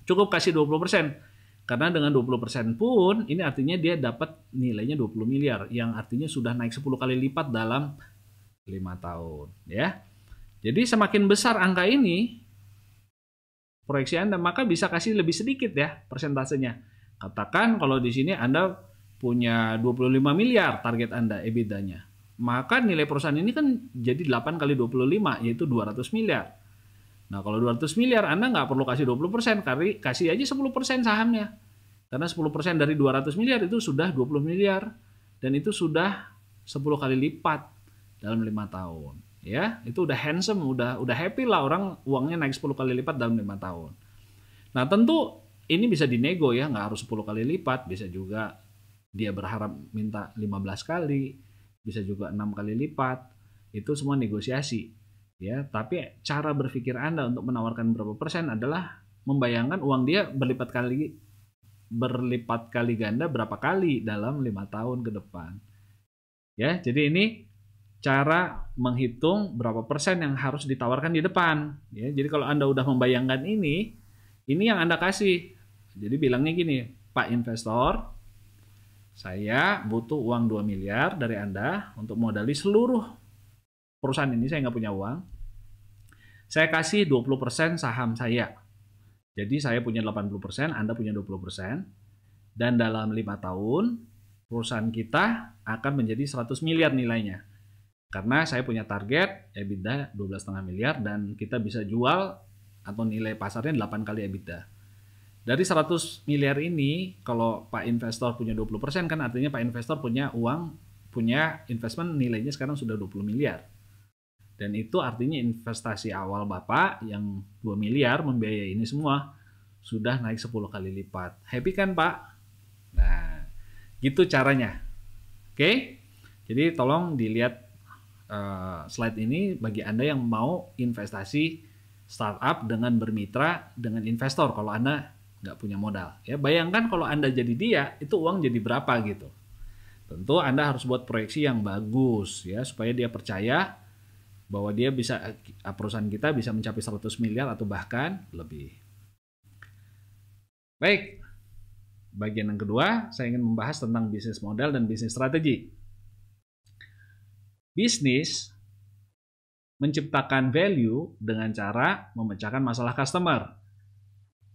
Cukup kasih 20%. Karena dengan 20% pun ini artinya dia dapat nilainya 20 miliar yang artinya sudah naik 10 kali lipat dalam 5 tahun ya. Jadi semakin besar angka ini proyeksi Anda, maka bisa kasih lebih sedikit ya persentasenya. Katakan kalau di sini Anda punya 25 miliar target Anda EBITDA-nya. Maka nilai perusahaan ini kan jadi 8 kali 25 yaitu 200 miliar. Nah, kalau 200 miliar Anda nggak perlu kasih 20%, kasih aja 10% sahamnya. Karena 10% dari 200 miliar itu sudah 20 miliar dan itu sudah 10 kali lipat dalam 5 tahun. Ya, itu udah handsome, udah happy lah orang uangnya naik 10 kali lipat dalam 5 tahun. Nah, tentu ini bisa dinego ya, nggak harus 10 kali lipat, bisa juga dia berharap minta 15 kali, bisa juga 6 kali lipat. Itu semua negosiasi. Ya, tapi cara berpikir Anda untuk menawarkan berapa persen adalah membayangkan uang dia berlipat kali ganda berapa kali dalam 5 tahun ke depan. Ya, jadi ini cara menghitung berapa persen yang harus ditawarkan di depan. Ya, jadi kalau Anda udah membayangkan ini yang Anda kasih. Jadi bilangnya gini, Pak Investor, saya butuh uang 2 miliar dari Anda untuk modali seluruh perusahaan ini, saya nggak punya uang. Saya kasih 20% saham saya. Jadi saya punya 80%, Anda punya 20%. Dan dalam 5 tahun, perusahaan kita akan menjadi 100 miliar nilainya. Karena saya punya target EBITDA 12,5 miliar dan kita bisa jual atau nilai pasarnya 8 kali EBITDA. Dari 100 miliar ini, kalau Pak Investor punya 20% kan artinya Pak Investor punya uang, punya investment nilainya sekarang sudah 20 miliar. Dan itu artinya investasi awal Bapak yang 2 miliar membiayai ini semua sudah naik 10 kali lipat. Happy kan Pak? Nah, gitu caranya. Oke? Jadi tolong dilihat slide ini bagi Anda yang mau investasi startup dengan bermitra dengan investor kalau Anda nggak punya modal. Ya, bayangkan kalau Anda jadi dia, itu uang jadi berapa gitu. Tentu Anda harus buat proyeksi yang bagus ya supaya dia percaya bahwa dia bisa, perusahaan kita bisa mencapai 100 miliar atau bahkan lebih. Baik, bagian yang kedua saya ingin membahas tentang bisnis model dan bisnis strategi. Bisnis menciptakan value dengan cara memecahkan masalah customer.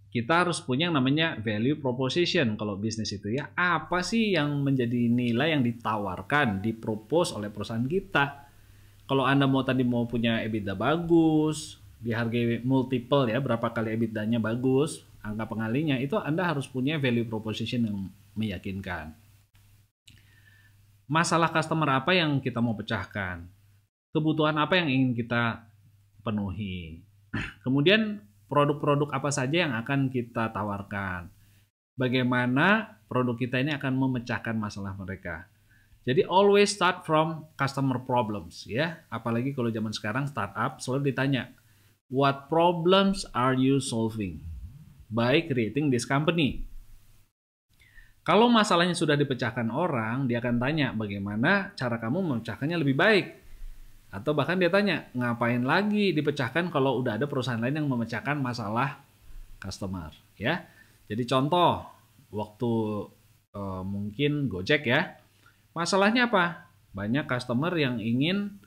Kita harus punya yang namanya value proposition kalau bisnis itu ya. Apa sih yang menjadi nilai yang ditawarkan, dipropose oleh perusahaan kita? Kalau Anda mau punya EBITDA bagus, dihargai multiple ya, berapa kali EBITDA-nya bagus, angka pengalinya, itu Anda harus punya value proposition yang meyakinkan. Masalah customer apa yang kita mau pecahkan? Kebutuhan apa yang ingin kita penuhi? Kemudian produk-produk apa saja yang akan kita tawarkan? Bagaimana produk kita ini akan memecahkan masalah mereka? Jadi always start from customer problems ya. Apalagi kalau zaman sekarang startup selalu ditanya, what problems are you solving by creating this company? Kalau masalahnya sudah dipecahkan orang, dia akan tanya bagaimana cara kamu memecahkannya lebih baik. Atau bahkan dia tanya, ngapain lagi dipecahkan kalau udah ada perusahaan lain yang memecahkan masalah customer. Ya, jadi contoh, waktu mungkin Gojek ya, masalahnya apa? Banyak customer yang ingin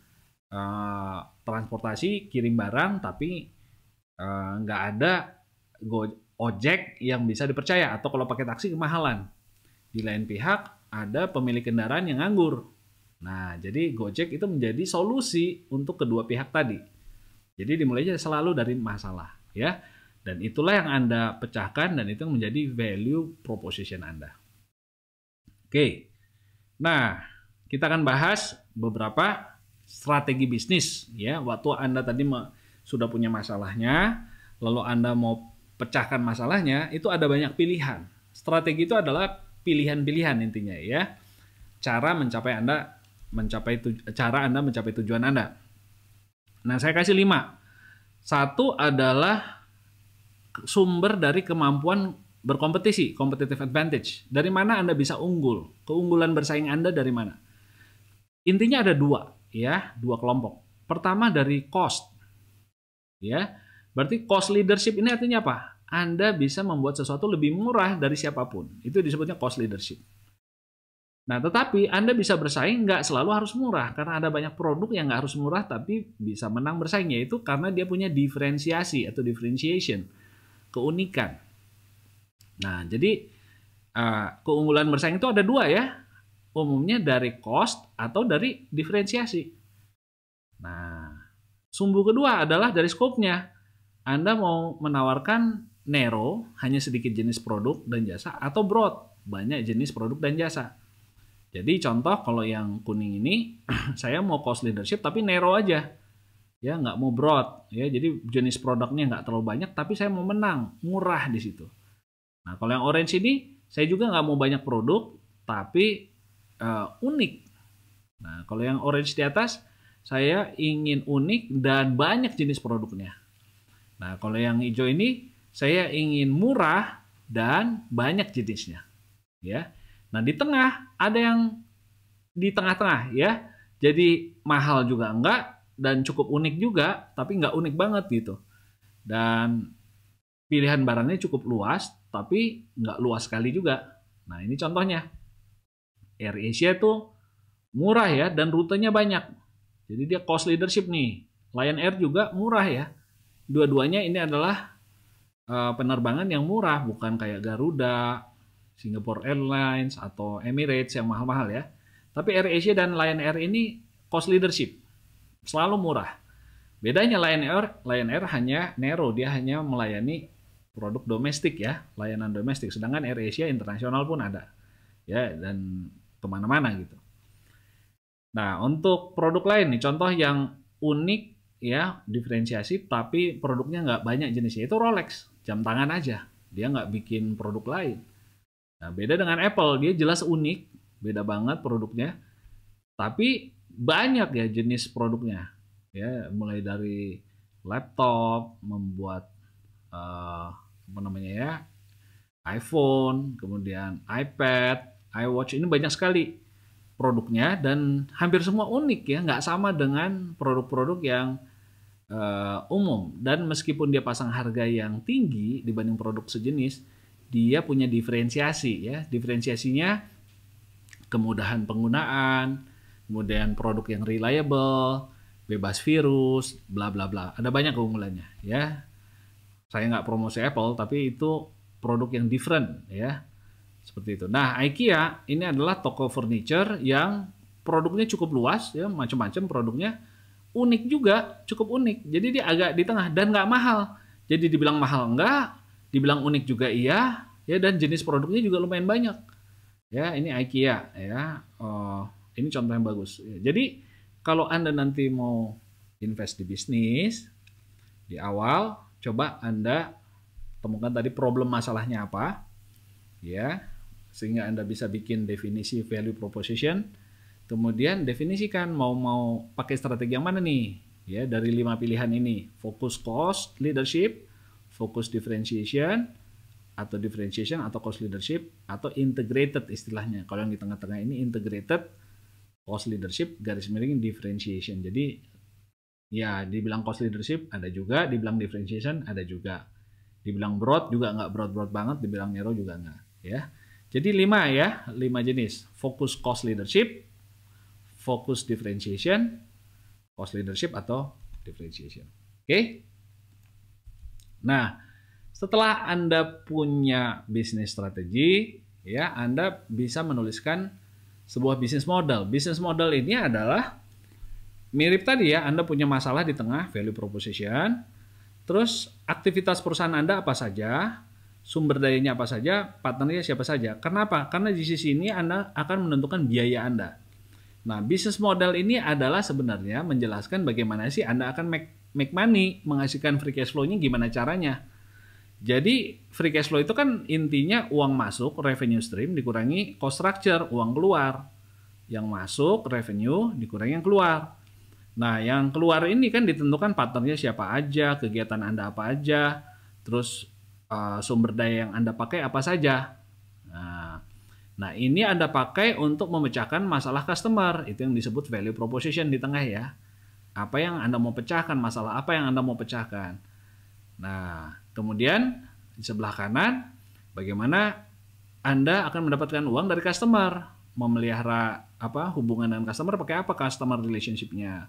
transportasi kirim barang tapi nggak ada ojek yang bisa dipercaya, atau kalau pakai taksi kemahalan. Di lain pihak ada pemilik kendaraan yang nganggur. Nah, jadi Gojek itu menjadi solusi untuk kedua pihak tadi. Jadi dimulainya selalu dari masalah, ya. Dan itulah yang Anda pecahkan, dan itu menjadi value proposition Anda. Oke. Nah, kita akan bahas beberapa strategi bisnis, ya. Waktu Anda tadi sudah punya masalahnya, lalu Anda mau pecahkan masalahnya, itu ada banyak pilihan. Strategi itu adalah pilihan-pilihan intinya, ya. Cara Anda mencapai tujuan Anda. Nah, saya kasih 5. Satu adalah sumber dari kemampuan berkompetisi, competitive advantage. Dari mana Anda bisa unggul? Keunggulan bersaing Anda dari mana? Intinya ada 2, ya, 2 kelompok. Pertama dari cost, ya. Berarti cost leadership ini artinya apa? Anda bisa membuat sesuatu lebih murah dari siapapun. Itu disebutnya cost leadership. Nah, tetapi Anda bisa bersaing nggak selalu harus murah, karena ada banyak produk yang nggak harus murah tapi bisa menang bersaing, yaitu karena dia punya diferensiasi atau differentiation, keunikan. Nah, jadi keunggulan bersaing itu ada 2, ya, umumnya dari cost atau dari diferensiasi. Nah, sumbu kedua adalah dari scope-nya. Anda mau menawarkan narrow, hanya sedikit jenis produk dan jasa, atau broad, banyak jenis produk dan jasa. Jadi contoh kalau yang kuning ini, saya mau cost leadership tapi narrow aja, ya, nggak mau broad, ya. Jadi jenis produknya nggak terlalu banyak, tapi saya mau menang, murah di situ. Nah, kalau yang orange ini, saya juga nggak mau banyak produk, tapi unik. Nah, kalau yang orange di atas, saya ingin unik dan banyak jenis produknya. Nah, kalau yang hijau ini, saya ingin murah dan banyak jenisnya, ya. Nah, di tengah ada yang di tengah-tengah, ya. Jadi mahal juga enggak dan cukup unik juga, tapi enggak unik banget gitu. Dan pilihan barangnya cukup luas, tapi enggak luas sekali juga. Nah, ini contohnya. AirAsia itu murah, ya, dan rutenya banyak. Jadi dia cost leadership nih. Lion Air juga murah, ya. Dua-duanya ini adalah penerbangan yang murah, bukan kayak Garuda, Singapore Airlines, atau Emirates yang mahal-mahal, ya. Tapi AirAsia dan Lion Air ini cost leadership, selalu murah. Bedanya Lion Air hanya narrow, dia hanya melayani produk domestik, ya, layanan domestik. Sedangkan AirAsia internasional pun ada, ya, dan kemana-mana gitu. Nah, untuk produk lain nih, contoh yang unik, ya, diferensiasi, tapi produknya nggak banyak jenisnya, itu Rolex, jam tangan aja. Dia nggak bikin produk lain. Nah, beda dengan Apple, dia jelas unik, beda banget produknya, tapi banyak, ya, jenis produknya, ya, mulai dari laptop, membuat apa namanya, ya, iPhone, kemudian iPad, iWatch, ini banyak sekali produknya dan hampir semua unik, ya, nggak sama dengan produk-produk yang umum. Dan meskipun dia pasang harga yang tinggi dibanding produk sejenis, dia punya diferensiasi, ya. Diferensiasinya kemudahan penggunaan, kemudian produk yang reliable, bebas virus, bla bla bla. Ada banyak keunggulannya, ya. Saya nggak promosi Apple, tapi itu produk yang different, ya. Seperti itu. Nah, IKEA ini adalah toko furniture yang produknya cukup luas, ya, macam-macam produknya, unik juga, cukup unik. Jadi dia agak di tengah dan nggak mahal. Jadi dibilang mahal enggak, dibilang unik juga iya, ya, dan jenis produknya juga lumayan banyak. Ya, ini IKEA, ya. Ini contoh yang bagus. Jadi kalau Anda nanti mau invest di bisnis, di awal coba Anda temukan tadi problem masalahnya apa, ya, sehingga Anda bisa bikin definisi value proposition. Kemudian definisikan mau pakai strategi yang mana nih, ya, dari 5 pilihan ini. Fokus cost leadership, fokus differentiation, atau cost leadership, atau integrated istilahnya. Kalau yang di tengah-tengah ini integrated, cost leadership, garis miring differentiation. Jadi, ya, dibilang cost leadership ada juga, dibilang differentiation ada juga. Dibilang broad juga nggak broad banget, dibilang narrow juga nggak, ya. Jadi 5, ya, 5 jenis. Fokus cost leadership, fokus differentiation, cost leadership, atau differentiation. Oke? Nah, Setelah Anda punya bisnis strategi, ya, Anda bisa menuliskan sebuah bisnis model. Bisnis model ini adalah mirip tadi ya, Anda punya masalah di tengah, value proposition, terus aktivitas perusahaan Anda apa saja, sumber dayanya apa saja, partnernya siapa saja. Kenapa? Karena di sisi ini Anda akan menentukan biaya Anda. Nah, bisnis model ini adalah sebenarnya menjelaskan bagaimana sih Anda akan make money, menghasilkan free cash flow-nya gimana caranya. Jadi, free cash flow itu kan intinya uang masuk, revenue stream, dikurangi cost structure, uang keluar. Yang masuk, revenue, dikurangi yang keluar. Nah, yang keluar ini kan ditentukan partnernya siapa aja, kegiatan Anda apa aja, terus sumber daya yang Anda pakai apa saja. Nah, ini Anda pakai untuk memecahkan masalah customer. Itu yang disebut value proposition di tengah ya. Apa yang Anda mau pecahkan, masalah apa yang Anda mau pecahkan. Nah, kemudian di sebelah kanan, bagaimana Anda akan mendapatkan uang dari customer. Memelihara hubungan dengan customer pakai apa customer relationship-nya.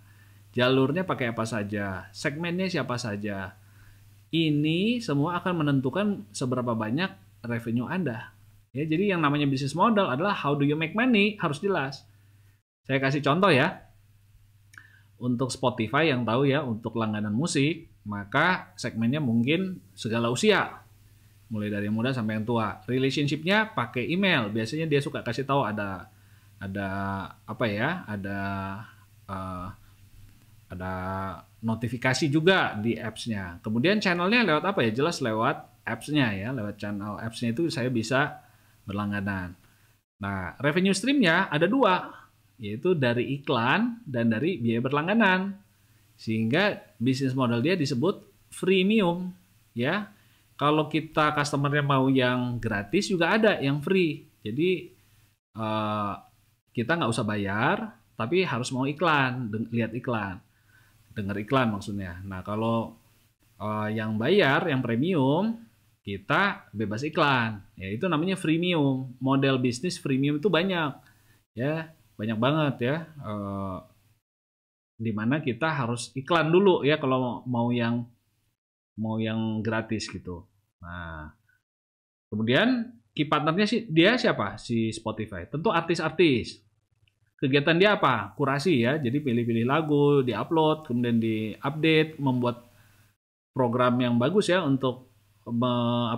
Jalurnya pakai apa saja, segmennya siapa saja. Ini semua akan menentukan seberapa banyak revenue Anda. Ya, jadi yang namanya bisnis model adalah how do you make money, harus jelas. Saya kasih contoh ya. Untuk Spotify yang tahu ya, untuk langganan musik, maka segmennya mungkin segala usia. Mulai dari yang muda sampai yang tua. Relationship-nya pakai email. Biasanya dia suka kasih tahu ada notifikasi juga di apps-nya. Kemudian channelnya lewat apa ya? Jelas lewat apps-nya ya. Lewat channel apps-nya itu saya bisa berlangganan. Nah, revenue stream-nya ada dua, yaitu dari iklan dan dari biaya berlangganan. Sehingga bisnis model dia disebut freemium ya. Kalau kita customer-nya mau yang gratis juga ada yang free. Jadi kita nggak usah bayar, tapi harus mau iklan, lihat iklan. Dengar iklan maksudnya. Nah, kalau yang bayar, yang premium, kita bebas iklan. Ya, itu namanya freemium. Model bisnis freemium itu banyak. Ya, banyak banget ya. Di mana kita harus iklan dulu ya kalau mau yang gratis gitu. Nah, kemudian key partnernya sih dia siapa? Si Spotify. Tentu artis-artis. Kegiatan dia apa? Kurasi ya. Jadi pilih-pilih lagu, di-upload, kemudian di-update, membuat program yang bagus ya untuk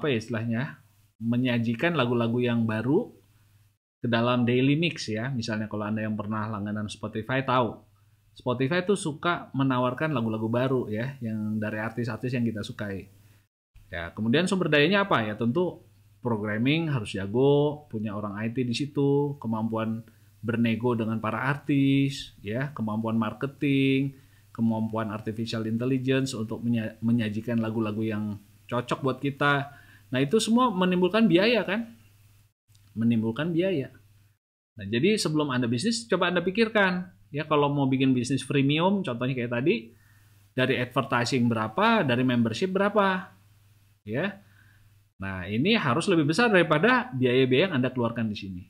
istilahnya menyajikan lagu-lagu yang baru ke dalam daily mix ya. Misalnya kalau Anda yang pernah langganan Spotify tahu. Spotify tuh suka menawarkan lagu-lagu baru ya yang dari artis-artis yang kita sukai. Ya, kemudian sumber dayanya apa ya? Tentu programming harus jago, punya orang IT di situ, kemampuan bernego dengan para artis, ya, kemampuan marketing, kemampuan artificial intelligence untuk menyajikan lagu-lagu yang cocok buat kita. Nah, itu semua menimbulkan biaya kan? Menimbulkan biaya. Nah, jadi sebelum Anda bisnis, coba Anda pikirkan. Ya, kalau mau bikin bisnis freemium, contohnya kayak tadi, dari advertising berapa, dari membership berapa. Ya. Nah, ini harus lebih besar daripada biaya-biaya yang Anda keluarkan di sini.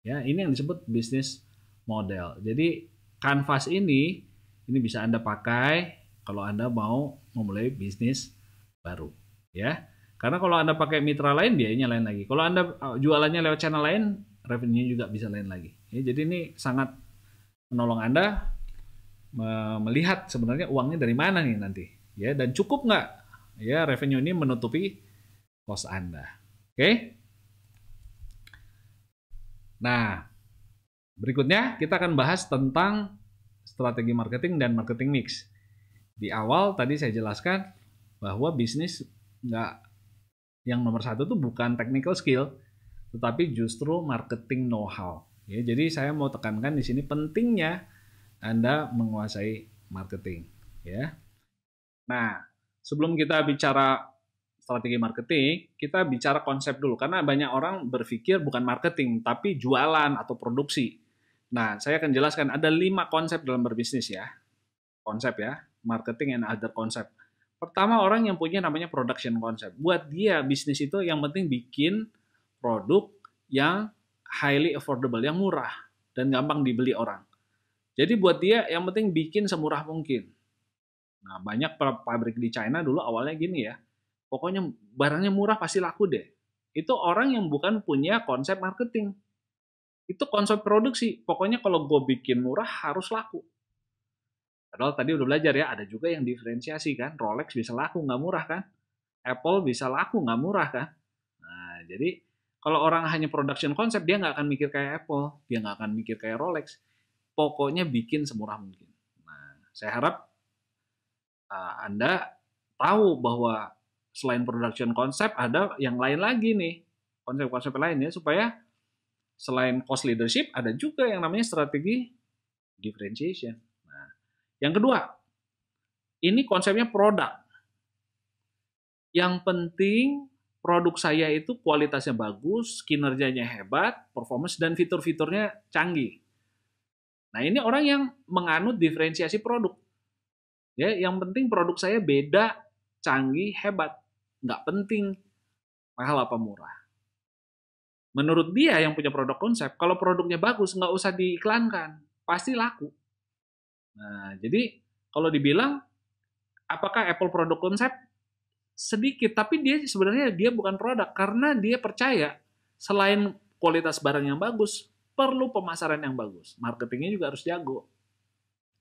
Ya, ini yang disebut bisnis model. Jadi, kanvas ini bisa Anda pakai kalau Anda mau memulai bisnis baru. Ya, karena kalau Anda pakai mitra lain biayanya lain lagi. Kalau Anda jualannya lewat channel lain, revenue juga bisa lain lagi. Ya, jadi ini sangat menolong Anda melihat sebenarnya uangnya dari mana nih nanti. Ya, dan cukup nggak ya revenue ini menutupi cost Anda. Oke? Nah, berikutnya kita akan bahas tentang strategi marketing dan marketing mix. Di awal tadi saya jelaskan bahwa bisnis yang nomor satu itu bukan technical skill, tetapi justru marketing know-how. Ya, jadi saya mau tekankan di sini pentingnya Anda menguasai marketing. Ya. Nah, sebelum kita bicara strategi marketing, kita bicara konsep dulu. Karena banyak orang berpikir bukan marketing, tapi jualan atau produksi. Nah, saya akan jelaskan ada 5 konsep dalam berbisnis ya. Konsep ya, marketing and other concept. Pertama, orang yang punya namanya production concept. Buat dia, bisnis itu yang penting bikin produk yang highly affordable, yang murah dan gampang dibeli orang. Jadi buat dia yang penting bikin semurah mungkin. Nah, banyak pabrik di China dulu awalnya gini ya. Pokoknya barangnya murah pasti laku deh. Itu orang yang bukan punya konsep marketing. Itu konsep produksi. Pokoknya kalau gue bikin murah harus laku. Padahal tadi udah belajar ya, ada juga yang diferensiasi kan. Rolex bisa laku nggak murah kan. Apple bisa laku nggak murah kan. Nah, jadi kalau orang hanya production konsep, dia nggak akan mikir kayak Apple. Dia nggak akan mikir kayak Rolex. Pokoknya bikin semurah mungkin. Nah, saya harap Anda tahu bahwa selain production konsep ada yang lain lagi nih, konsep-konsep lainnya supaya selain cost leadership ada juga yang namanya strategi differentiation. Nah, yang kedua, ini konsepnya produk. Yang penting produk saya itu kualitasnya bagus, kinerjanya hebat, performance dan fitur-fiturnya canggih. Nah, ini orang yang menganut diferensiasi produk. Ya, yang penting produk saya beda, canggih, hebat. Nggak penting mahal apa murah. Menurut dia yang punya produk konsep, kalau produknya bagus, nggak usah diiklankan. Pasti laku. Nah, jadi kalau dibilang, apakah Apple produk konsep? Sedikit, tapi dia sebenarnya dia bukan produk. Karena dia percaya, selain kualitas barang yang bagus, perlu pemasaran yang bagus. Marketingnya juga harus jago.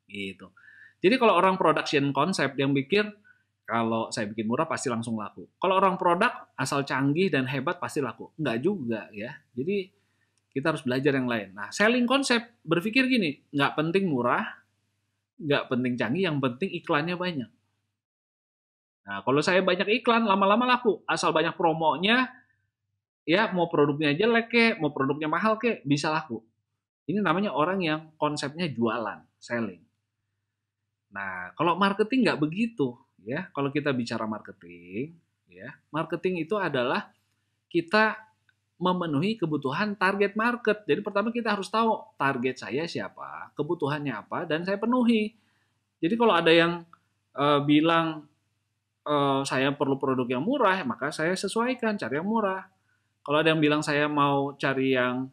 Gitu. Jadi kalau orang production konsep yang pikir, kalau saya bikin murah pasti langsung laku. Kalau orang produk asal canggih dan hebat pasti laku. Enggak juga ya. Jadi kita harus belajar yang lain. Nah, selling konsep berpikir gini, nggak penting murah, nggak penting canggih, yang penting iklannya banyak. Nah, kalau saya banyak iklan, lama-lama laku. Asal banyak promonya, ya mau produknya jelek kek, mau produknya mahal kek, bisa laku. Ini namanya orang yang konsepnya jualan, selling. Nah, kalau marketing nggak begitu, ya. Kalau kita bicara marketing, ya, marketing itu adalah kita memenuhi kebutuhan target market. Jadi pertama kita harus tahu target saya siapa, kebutuhannya apa, dan saya penuhi. Jadi kalau ada yang bilang saya perlu produk yang murah, maka saya sesuaikan cari yang murah. Kalau ada yang bilang saya mau cari yang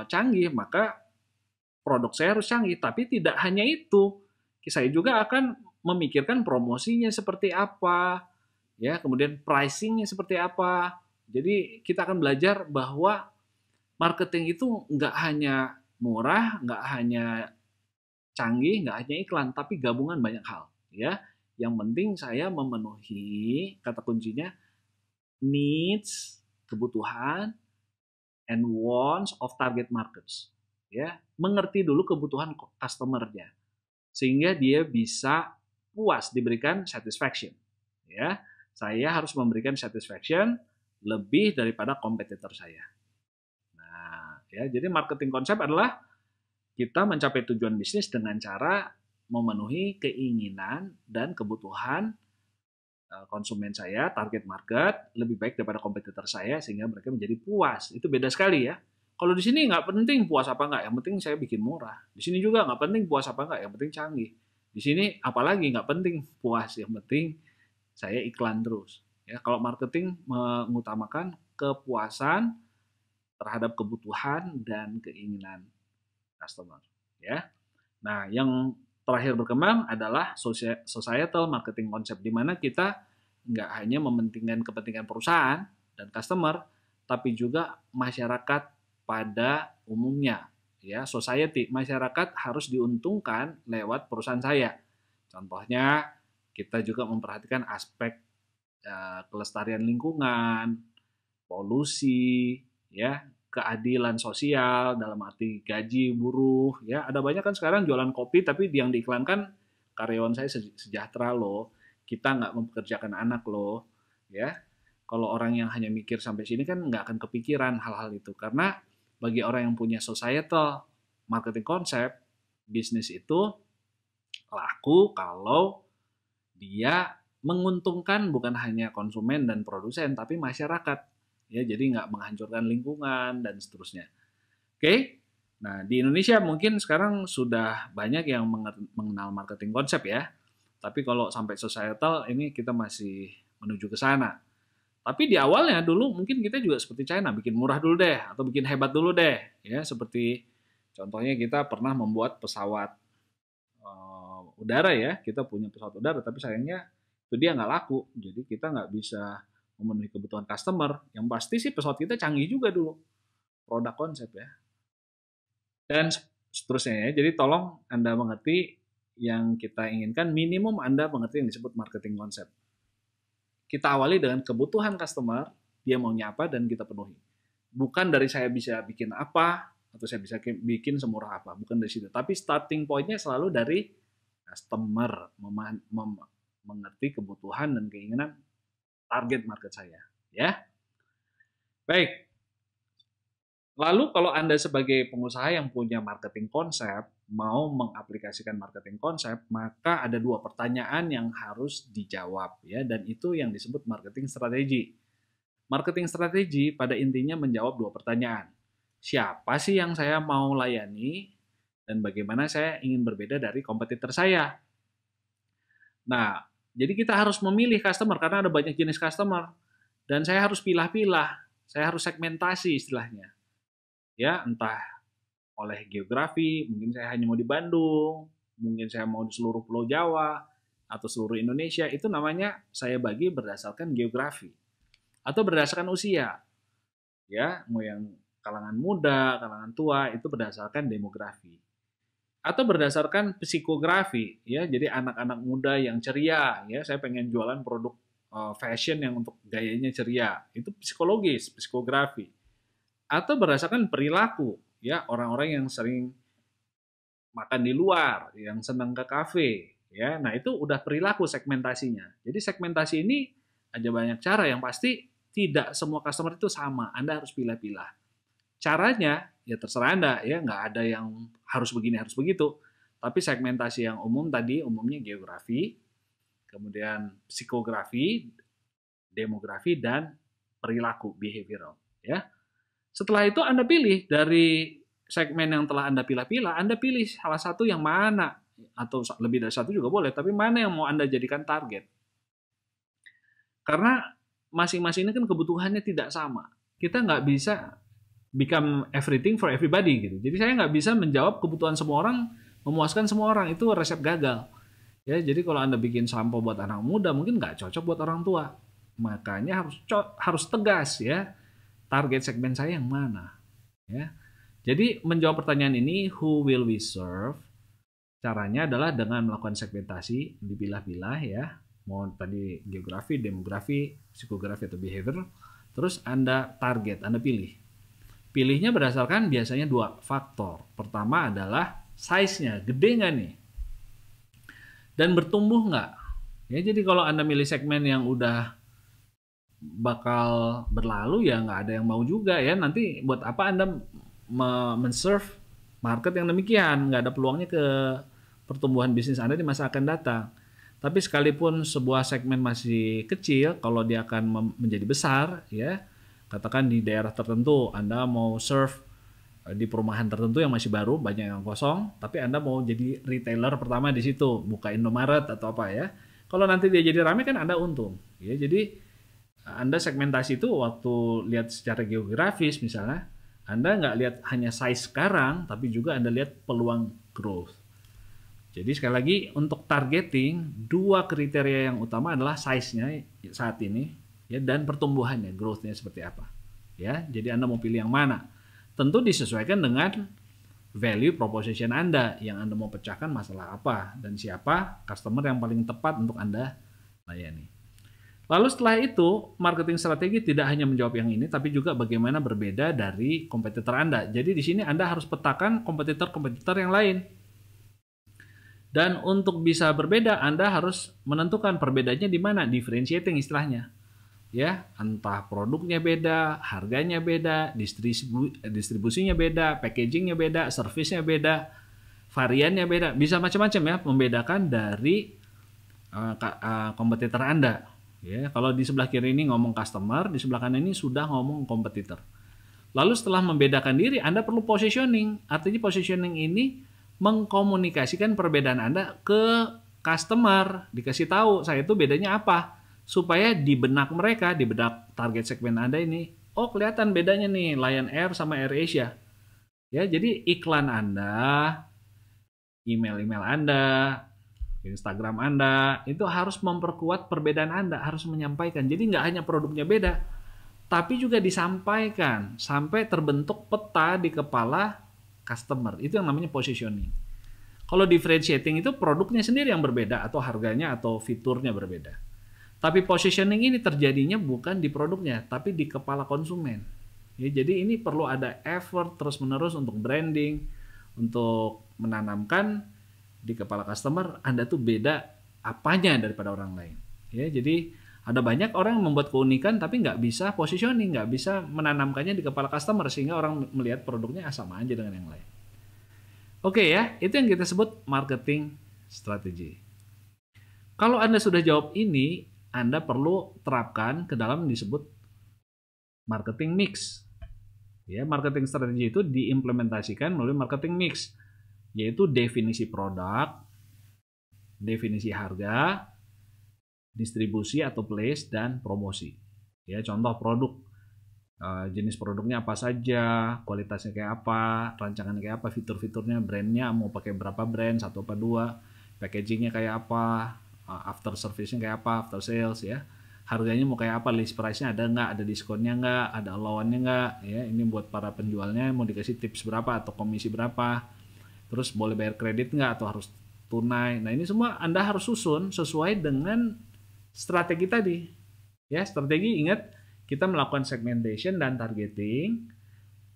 canggih, maka produk saya harus canggih. Tapi tidak hanya itu, saya juga akan memikirkan promosinya seperti apa, ya, kemudian pricingnya seperti apa. Jadi kita akan belajar bahwa marketing itu nggak hanya murah, nggak hanya canggih, nggak hanya iklan, tapi gabungan banyak hal. Ya, yang penting saya memenuhi kata kuncinya needs, kebutuhan, and wants of target markets. Ya, mengerti dulu kebutuhan customer-nya sehingga dia bisa puas diberikan satisfaction. Ya, saya harus memberikan satisfaction lebih daripada kompetitor saya. Nah, ya, jadi marketing konsep adalah kita mencapai tujuan bisnis dengan cara memenuhi keinginan dan kebutuhan konsumen saya, target market, lebih baik daripada kompetitor saya, sehingga mereka menjadi puas. Itu beda sekali ya. Kalau di sini nggak penting puas apa nggak, yang penting saya bikin murah. Di sini juga nggak penting puas apa nggak, yang penting canggih. Di sini apalagi nggak penting puas, yang penting saya iklan terus. Ya, kalau marketing mengutamakan kepuasan terhadap kebutuhan dan keinginan customer. Ya. Nah, yang terakhir berkembang adalah societal marketing concept, di mana kita nggak hanya mementingkan kepentingan perusahaan dan customer, tapi juga masyarakat pada umumnya. Ya, society, masyarakat harus diuntungkan lewat perusahaan saya. Contohnya, kita juga memperhatikan aspek kelestarian lingkungan, polusi, ya, keadilan sosial dalam arti gaji buruh, ya, ada banyak kan sekarang jualan kopi tapi yang diiklankan karyawan saya sejahtera loh, kita nggak mempekerjakan anak loh, ya. Kalau orang yang hanya mikir sampai sini kan nggak akan kepikiran hal-hal itu, karena bagi orang yang punya societal marketing konsep, bisnis itu laku kalau dia menguntungkan bukan hanya konsumen dan produsen tapi masyarakat, ya, jadi nggak menghancurkan lingkungan dan seterusnya. Oke, nah di Indonesia mungkin sekarang sudah banyak yang mengenal marketing konsep ya, tapi kalau sampai societal ini kita masih menuju ke sana. Tapi di awalnya dulu mungkin kita juga seperti China, bikin murah dulu deh atau bikin hebat dulu deh, ya, seperti contohnya kita pernah membuat pesawat udara, ya, kita punya pesawat udara tapi sayangnya itu dia nggak laku. Jadi kita nggak bisa memenuhi kebutuhan customer. Yang pasti sih pesawat kita canggih juga dulu, produk konsep ya. Dan seterusnya ya. Jadi tolong Anda mengerti yang kita inginkan, minimum Anda mengerti yang disebut marketing konsep. Kita awali dengan kebutuhan customer, dia maunya apa dan kita penuhi. Bukan dari saya bisa bikin apa, atau saya bisa bikin semurah apa, bukan dari situ. Tapi starting point-nya selalu dari customer, mengerti kebutuhan dan keinginan target market saya. Ya, baik. Lalu kalau Anda sebagai pengusaha yang punya marketing konsep, mau mengaplikasikan marketing konsep, maka ada dua pertanyaan yang harus dijawab ya, dan itu yang disebut marketing strategi. Marketing strategi pada intinya menjawab dua pertanyaan. Siapa sih yang saya mau layani dan bagaimana saya ingin berbeda dari kompetitor saya? Nah, jadi kita harus memilih customer karena ada banyak jenis customer dan saya harus pilah-pilah, saya harus segmentasi istilahnya. Ya, entah oleh geografi, mungkin saya hanya mau di Bandung, mungkin saya mau di seluruh Pulau Jawa, atau seluruh Indonesia, itu namanya saya bagi berdasarkan geografi. Atau berdasarkan usia. Ya, mau yang kalangan muda, kalangan tua, itu berdasarkan demografi. Atau berdasarkan psikografi, ya, jadi anak-anak muda yang ceria, ya, saya pengen jualan produk fashion yang untuk gayanya ceria, itu psikologis, psikografi. Atau berdasarkan perilaku, ya, orang-orang yang sering makan di luar, yang senang ke kafe, ya. Nah, itu udah perilaku segmentasinya. Jadi segmentasi ini ada banyak cara, yang pasti tidak semua customer itu sama. Anda harus pilih-pilih. Caranya ya terserah Anda, ya, nggak ada yang harus begini, harus begitu. Tapi segmentasi yang umum tadi umumnya geografi, kemudian psikografi, demografi, dan perilaku behavioral, ya. Setelah itu Anda pilih dari segmen yang telah Anda pilih-pilih, Anda pilih salah satu yang mana, atau lebih dari satu juga boleh, tapi mana yang mau Anda jadikan target. Karena masing-masing ini kan kebutuhannya tidak sama. Kita nggak bisa become everything for everybody gitu. Jadi saya nggak bisa menjawab kebutuhan semua orang, memuaskan semua orang, itu resep gagal. Ya, jadi kalau Anda bikin sampo buat anak muda mungkin nggak cocok buat orang tua. Makanya harus tegas ya. Target segmen saya yang mana, ya. Jadi menjawab pertanyaan ini, who will we serve? Caranya adalah dengan melakukan segmentasi, dipilah-pilah ya, mau tadi geografi, demografi, psikografi atau behavior, terus Anda target, Anda pilih. Pilihnya berdasarkan biasanya dua faktor. Pertama adalah size-nya, gede nggak nih? Dan bertumbuh nggak? Ya, jadi kalau Anda milih segmen yang udah bakal berlalu ya nggak ada yang mau juga ya, nanti buat apa Anda men-serve market yang demikian, nggak ada peluangnya ke pertumbuhan bisnis Anda di masa akan datang. Tapi sekalipun sebuah segmen masih kecil, kalau dia akan menjadi besar ya, katakan di daerah tertentu Anda mau serve di perumahan tertentu yang masih baru, banyak yang kosong, tapi Anda mau jadi retailer pertama di situ, buka Indomaret atau apa ya, kalau nanti dia jadi ramai kan Anda untung ya. Jadi Anda segmentasi itu waktu lihat secara geografis misalnya, Anda nggak lihat hanya size sekarang, tapi juga Anda lihat peluang growth. Jadi sekali lagi untuk targeting, dua kriteria yang utama adalah size-nya saat ini ya, dan pertumbuhannya, growth-nya seperti apa. Ya, jadi Anda mau pilih yang mana? Tentu disesuaikan dengan value proposition Anda, yang Anda mau pecahkan masalah apa dan siapa customer yang paling tepat untuk Anda layani. Lalu setelah itu, marketing strategi tidak hanya menjawab yang ini, tapi juga bagaimana berbeda dari kompetitor Anda. Jadi di sini Anda harus petakan kompetitor-kompetitor yang lain. Dan untuk bisa berbeda, Anda harus menentukan perbedaannya di mana, differentiating istilahnya. Ya, entah produknya beda, harganya beda, distribusinya beda, packagingnya beda, servisnya beda, variannya beda, bisa macam-macam ya, membedakan dari kompetitor Anda. Ya, kalau di sebelah kiri ini ngomong customer, di sebelah kanan ini sudah ngomong kompetitor. Lalu setelah membedakan diri, Anda perlu positioning. Artinya positioning ini mengkomunikasikan perbedaan Anda ke customer, dikasih tahu saya itu bedanya apa, supaya di benak mereka, di benak target segmen Anda ini, oh kelihatan bedanya nih Lion Air sama AirAsia. Ya, jadi iklan Anda, email Anda, Instagram Anda, itu harus memperkuat perbedaan Anda, harus menyampaikan. Jadi nggak hanya produknya beda, tapi juga disampaikan sampai terbentuk peta di kepala customer. Itu yang namanya positioning. Kalau differentiating itu produknya sendiri yang berbeda atau harganya atau fiturnya berbeda. Tapi positioning ini terjadinya bukan di produknya, tapi di kepala konsumen. Ya, jadi ini perlu ada effort terus-menerus untuk branding, untuk menanamkan di kepala customer Anda tuh beda apanya daripada orang lain. Ya, jadi ada banyak orang yang membuat keunikan tapi nggak bisa positioning, nggak bisa menanamkannya di kepala customer sehingga orang melihat produknya sama aja dengan yang lain. Oke ya, itu yang kita sebut marketing strategi. Kalau Anda sudah jawab ini, Anda perlu terapkan ke dalam disebut marketing mix. Ya, marketing strategi itu diimplementasikan melalui marketing mix, yaitu definisi produk, definisi harga, distribusi atau place, dan promosi. Ya, contoh produk, jenis produknya apa saja, kualitasnya kayak apa, rancangannya kayak apa, fitur-fiturnya, brandnya mau pakai berapa brand, 1 apa 2, packagingnya kayak apa, after service-nya kayak apa, after sales ya. Harganya mau kayak apa, list price-nya ada nggak, ada diskonnya nggak, ada allowance-nya nggak, ya. Ini buat para penjualnya mau dikasih tips berapa atau komisi berapa, terus boleh bayar kredit nggak atau harus tunai. Nah ini semua Anda harus susun sesuai dengan strategi tadi. Ya, strategi ingat kita melakukan segmentation dan targeting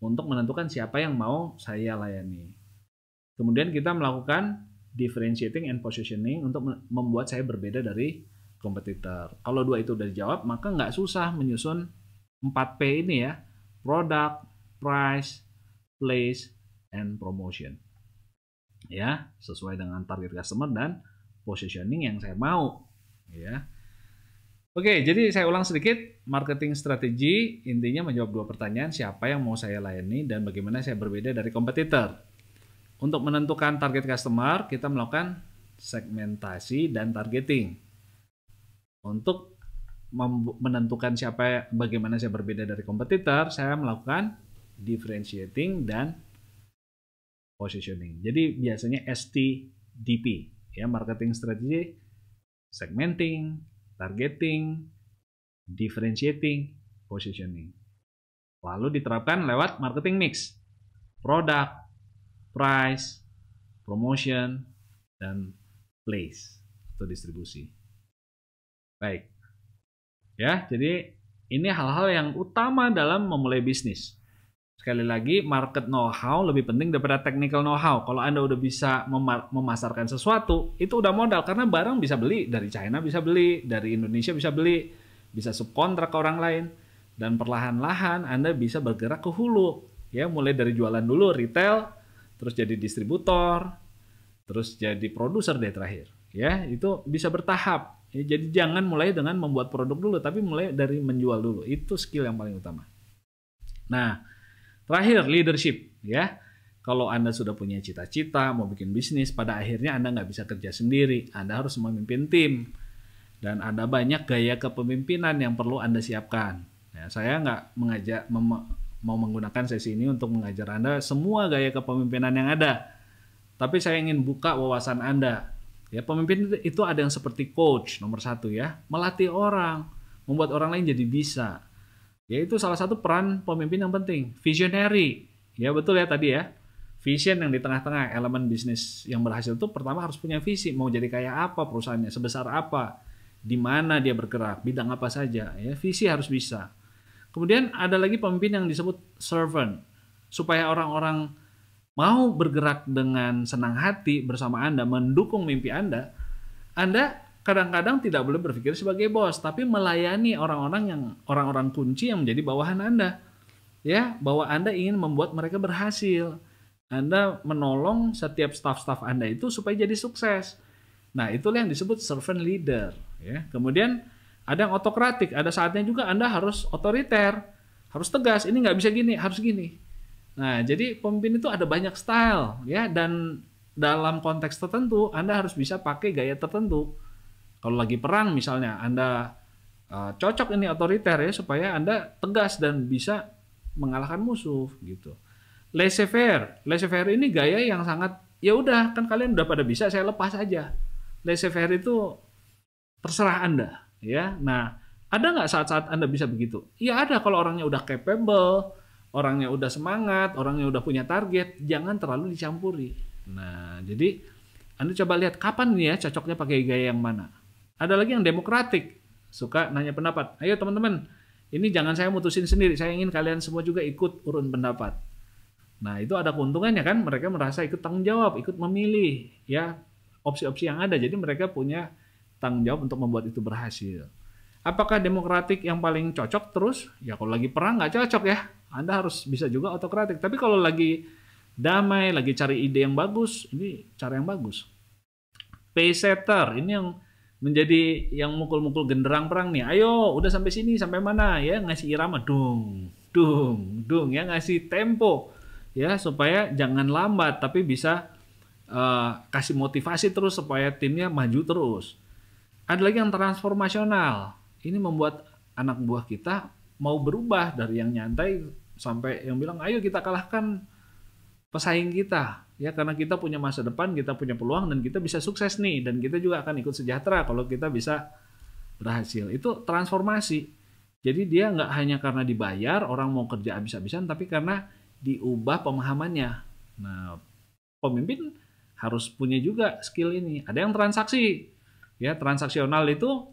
untuk menentukan siapa yang mau saya layani. Kemudian kita melakukan differentiating and positioning untuk membuat saya berbeda dari kompetitor. Kalau 2 itu udah dijawab, maka nggak susah menyusun 4P ini ya. Product, price, place, and promotion. Ya, sesuai dengan target customer dan positioning yang saya mau. Ya. Oke, jadi saya ulang sedikit. Marketing strategi intinya menjawab 2 pertanyaan, siapa yang mau saya layani dan bagaimana saya berbeda dari kompetitor. Untuk menentukan target customer, kita melakukan segmentasi dan targeting. Untuk menentukan bagaimana saya berbeda dari kompetitor, saya melakukan differentiating dan positioning. Jadi biasanya STDP, ya, marketing strategy, segmenting, targeting, differentiating, positioning. Lalu diterapkan lewat marketing mix, produk, price, promotion, dan place atau distribusi. Baik. Ya, jadi ini hal-hal yang utama dalam memulai bisnis. Sekali lagi, market know-how lebih penting daripada technical know-how. Kalau Anda udah bisa memasarkan sesuatu, itu udah modal. Karena barang bisa beli, dari China bisa beli, dari Indonesia bisa beli, bisa subkontrak ke orang lain. Dan perlahan-lahan Anda bisa bergerak ke hulu. Ya, mulai dari jualan dulu, retail, terus jadi distributor, terus jadi produser deh terakhir. Ya, itu bisa bertahap. Ya, jadi jangan mulai dengan membuat produk dulu, tapi mulai dari menjual dulu. Itu skill yang paling utama. Nah, terakhir, leadership, ya. Kalau Anda sudah punya cita-cita, mau bikin bisnis, pada akhirnya Anda nggak bisa kerja sendiri. Anda harus memimpin tim. Dan ada banyak gaya kepemimpinan yang perlu Anda siapkan. Ya, saya nggak mau menggunakan sesi ini untuk mengajar Anda semua gaya kepemimpinan yang ada. Tapi saya ingin buka wawasan Anda. Ya, pemimpin itu ada yang seperti coach, nomor 1 ya. Melatih orang, membuat orang lain jadi bisa. Yaitu salah satu peran pemimpin yang penting. Visionary. Ya betul ya tadi ya. Vision yang di tengah-tengah. Elemen bisnis yang berhasil itu pertama harus punya visi. Mau jadi kayak apa perusahaannya, sebesar apa, di mana dia bergerak, bidang apa saja. Ya, visi harus bisa. Kemudian ada lagi pemimpin yang disebut servant. Supaya orang-orang mau bergerak dengan senang hati bersama Anda, mendukung mimpi Anda kadang-kadang tidak boleh berpikir sebagai bos, tapi melayani orang-orang kunci yang menjadi bawahan Anda. Ya, bahwa Anda ingin membuat mereka berhasil. Anda menolong setiap staf-staf Anda itu supaya jadi sukses. Nah, itulah yang disebut servant leader. Ya, kemudian ada yang otokratik, ada saatnya juga Anda harus otoriter, harus tegas. Ini nggak bisa gini, harus gini. Nah, jadi pemimpin itu ada banyak style, ya, dan dalam konteks tertentu Anda harus bisa pakai gaya tertentu. Kalau lagi perang misalnya, Anda cocok ini otoriter ya, supaya Anda tegas dan bisa mengalahkan musuh gitu. Laissez-faire ini gaya yang sangat, ya udah kan kalian udah pada bisa, saya lepas aja. laissez-faire itu terserah Anda, ya. Nah, ada nggak saat-saat Anda bisa begitu? Ya ada, kalau orangnya udah capable, orangnya udah semangat, orangnya udah punya target, jangan terlalu dicampuri. Nah, jadi Anda coba lihat kapan nih ya cocoknya pakai gaya yang mana. Ada lagi yang demokratik, suka nanya pendapat. Ayo teman-teman, ini jangan saya mutusin sendiri, saya ingin kalian semua juga ikut urun pendapat. Nah, itu ada keuntungannya kan, mereka merasa ikut tanggung jawab, ikut memilih ya opsi-opsi yang ada. Jadi mereka punya tanggung jawab untuk membuat itu berhasil. Apakah demokratik yang paling cocok terus? Ya kalau lagi perang nggak cocok ya. Anda harus bisa juga autokratik. Tapi kalau lagi damai, lagi cari ide yang bagus, ini cara yang bagus. Pace setter, ini yang menjadi yang mukul-mukul genderang perang nih. Ayo, udah sampai sini, sampai mana ya? Ngasih irama, dung, dung, dung ya, ngasih tempo ya supaya jangan lambat, tapi bisa kasih motivasi terus supaya timnya maju terus. Ada lagi yang transformasional. Ini membuat anak buah kita mau berubah dari yang nyantai sampai yang bilang, ayo kita kalahkan pesaing kita. Ya, karena kita punya masa depan, kita punya peluang, dan kita bisa sukses nih. Dan kita juga akan ikut sejahtera kalau kita bisa berhasil. Itu transformasi. Jadi dia nggak hanya karena dibayar, orang mau kerja habis-habisan, tapi karena diubah pemahamannya. Nah, pemimpin harus punya juga skill ini. Ada yang transaksi. Ya, transaksional itu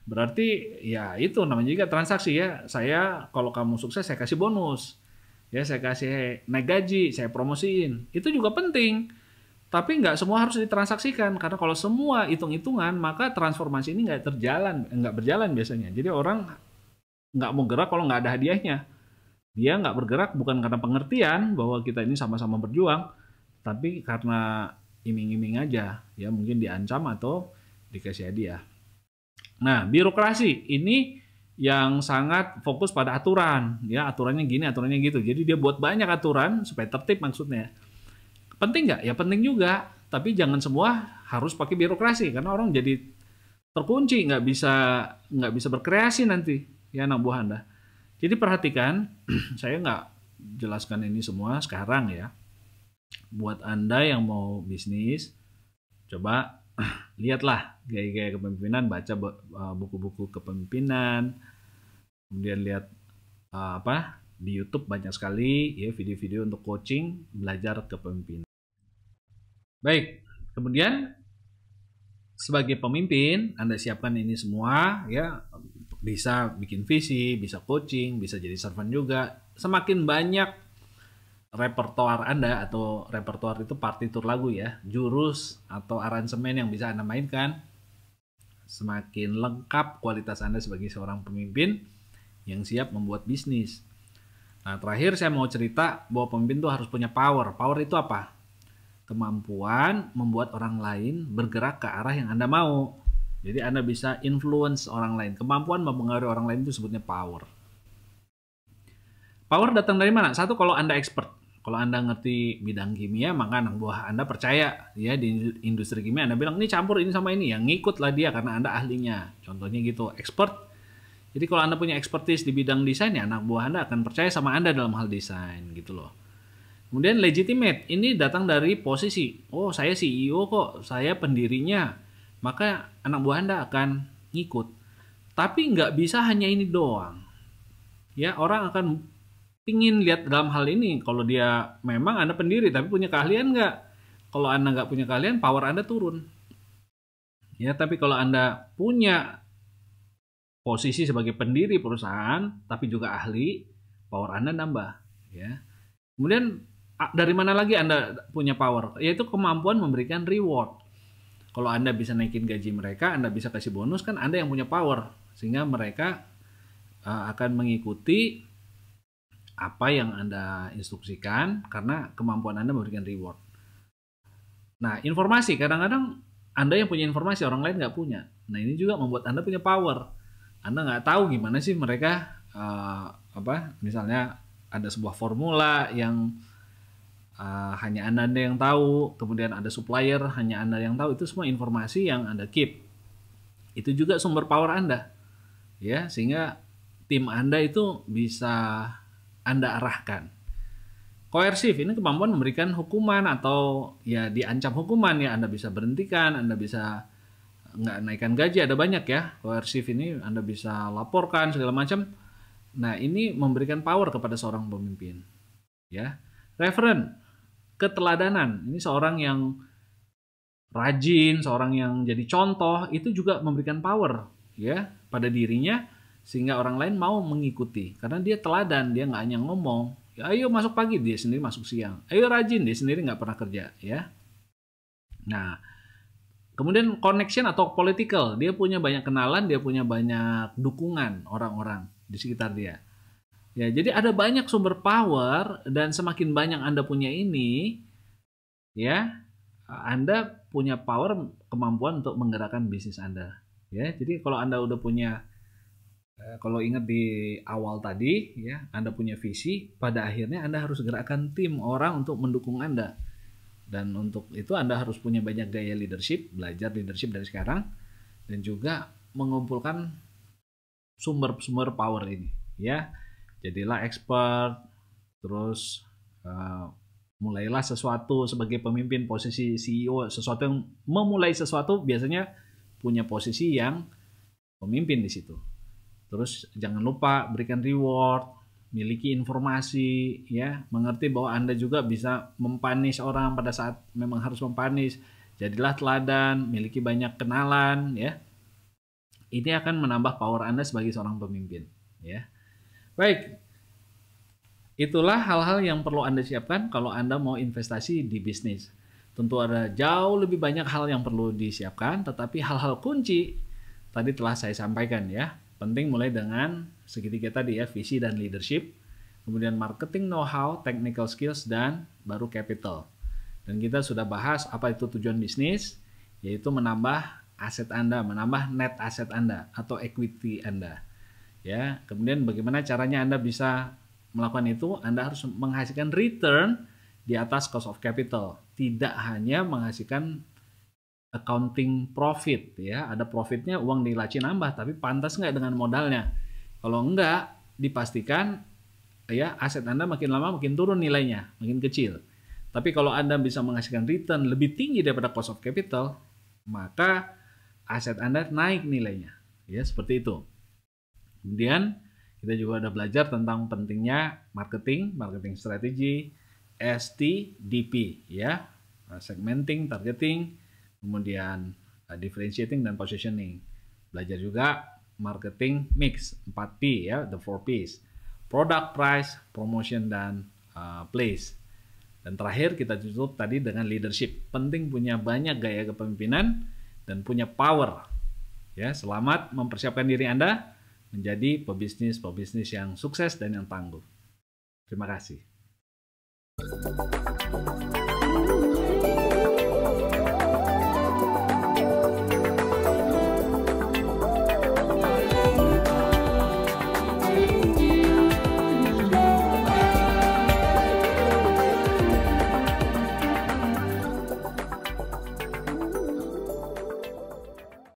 berarti ya itu namanya juga transaksi ya. Saya kalau kamu sukses saya kasih bonus. Ya, saya kasih naik gaji, saya promosiin. Itu juga penting. Tapi nggak semua harus ditransaksikan karena kalau semua hitung-hitungan maka transformasi ini nggak berjalan biasanya. Jadi orang nggak mau gerak kalau nggak ada hadiahnya. Dia nggak bergerak bukan karena pengertian bahwa kita ini sama-sama berjuang, tapi karena iming-iming aja. Ya mungkin diancam atau dikasih hadiah. Nah, birokrasi ini yang sangat fokus pada aturan, ya aturannya gini, aturannya gitu. Jadi dia buat banyak aturan supaya tertib maksudnya. Penting nggak? Ya penting juga. Tapi jangan semua harus pakai birokrasi karena orang jadi terkunci, nggak bisa berkreasi nanti, ya anak buah Anda. Jadi perhatikan, saya nggak jelaskan ini semua sekarang ya. Buat Anda yang mau bisnis, coba lihatlah gaya-gaya kepemimpinan, baca buku-buku kepemimpinan, kemudian lihat di YouTube banyak sekali ya video-video untuk coaching belajar kepemimpinan. Baik, kemudian sebagai pemimpin Anda siapkan ini semua ya, bisa bikin visi, bisa coaching, bisa jadi servant juga. Semakin banyak repertoar Anda, atau repertoar itu partitur lagu ya, jurus atau aransemen yang bisa Anda mainkan, semakin lengkap kualitas Anda sebagai seorang pemimpin yang siap membuat bisnis. Nah, terakhir saya mau cerita bahwa pemimpin itu harus punya power. Power itu apa? Kemampuan membuat orang lain bergerak ke arah yang Anda mau. Jadi Anda bisa influence orang lain. Kemampuan mempengaruhi orang lain itu sebutnya power. Power datang dari mana? Satu, kalau Anda expert. Kalau Anda ngerti bidang kimia, maka anak buah Anda percaya ya di industri kimia. Anda bilang, ini campur ini sama ini. Yang ngikutlah dia karena Anda ahlinya. Contohnya gitu, expert. Jadi kalau Anda punya expertise di bidang desain, ya anak buah Anda akan percaya sama Anda dalam hal desain gitu loh. Kemudian legitimate, ini datang dari posisi. Oh, saya CEO kok, saya pendirinya. Maka anak buah Anda akan ngikut. Tapi nggak bisa hanya ini doang. Ya, orang akan pingin lihat dalam hal ini. Kalau dia memang Anda pendiri, tapi punya keahlian nggak? Kalau Anda nggak punya keahlian, power Anda turun. Ya, tapi kalau Anda punya posisi sebagai pendiri perusahaan, tapi juga ahli, power Anda nambah. Ya. Kemudian dari mana lagi Anda punya power? Yaitu kemampuan memberikan reward. Kalau Anda bisa naikin gaji mereka, Anda bisa kasih bonus, kan Anda yang punya power. Sehingga mereka akan mengikuti apa yang Anda instruksikan karena kemampuan Anda memberikan reward. Nah, informasi. Kadang-kadang Anda yang punya informasi, orang lain nggak punya. Nah, ini juga membuat Anda punya power. Anda nggak tahu gimana sih mereka, misalnya ada sebuah formula yang hanya Anda yang tahu, kemudian ada supplier, hanya Anda yang tahu, itu semua informasi yang Anda keep. Itu juga sumber power Anda. Ya, sehingga tim Anda itu bisa Anda arahkan. Koersif, ini kemampuan memberikan hukuman atau ya diancam hukuman ya, Anda bisa berhentikan, Anda bisa nggak naikkan gaji, ada banyak ya. Koersif ini Anda bisa laporkan segala macam. Nah, ini memberikan power kepada seorang pemimpin. Ya, referen, keteladanan. Ini seorang yang rajin, seorang yang jadi contoh, itu juga memberikan power ya pada dirinya sehingga orang lain mau mengikuti karena dia teladan, dia nggak hanya ngomong, ya, ayo masuk pagi, dia sendiri masuk siang, ayo rajin, dia sendiri nggak pernah kerja ya. Nah, kemudian connection atau political, dia punya banyak kenalan, dia punya banyak dukungan orang-orang di sekitar dia. Ya, jadi ada banyak sumber power dan semakin banyak Anda punya ini, ya, Anda punya power, kemampuan untuk menggerakkan bisnis Anda. Ya, jadi kalau Anda udah punya, kalau ingat di awal tadi, ya, Anda punya visi, pada akhirnya Anda harus gerakkan tim orang untuk mendukung Anda. Dan untuk itu Anda harus punya banyak gaya leadership, belajar leadership dari sekarang, dan juga mengumpulkan sumber-sumber power ini. Ya, jadilah expert, terus mulailah sesuatu sebagai pemimpin, posisi CEO, sesuatu yang memulai sesuatu biasanya punya posisi yang pemimpin di situ. Terus jangan lupa berikan reward, miliki informasi, ya, mengerti bahwa Anda juga bisa mempanis orang pada saat memang harus mempanis. Jadilah teladan, miliki banyak kenalan, ya. Ini akan menambah power Anda sebagai seorang pemimpin, ya. Baik. Itulah hal-hal yang perlu Anda siapkan kalau Anda mau investasi di bisnis. Tentu ada jauh lebih banyak hal yang perlu disiapkan, tetapi hal-hal kunci tadi telah saya sampaikan ya. Penting mulai dengan segitiga tadi ya, visi dan leadership, kemudian marketing know-how, technical skills, dan baru capital. Dan kita sudah bahas apa itu tujuan bisnis, yaitu menambah aset Anda, menambah net aset Anda atau equity Anda. Ya, kemudian bagaimana caranya Anda bisa melakukan itu? Anda harus menghasilkan return di atas cost of capital, tidak hanya menghasilkan accounting profit ya, ada profitnya, uang di laci nambah, tapi pantas nggak dengan modalnya? Kalau enggak, dipastikan ya aset Anda makin lama makin turun nilainya, makin kecil. Tapi kalau Anda bisa menghasilkan return lebih tinggi daripada cost of capital, maka aset Anda naik nilainya. Ya, seperti itu. Kemudian kita juga udah belajar tentang pentingnya marketing strategi, STDP ya, segmenting, targeting, kemudian differentiating dan positioning. Belajar juga marketing mix, 4P ya, the 4Ps. Product, price, promotion, dan place. Dan terakhir kita tutup tadi dengan leadership. Penting punya banyak gaya kepemimpinan dan punya power. Ya, selamat mempersiapkan diri Anda menjadi pebisnis yang sukses dan yang tangguh. Terima kasih.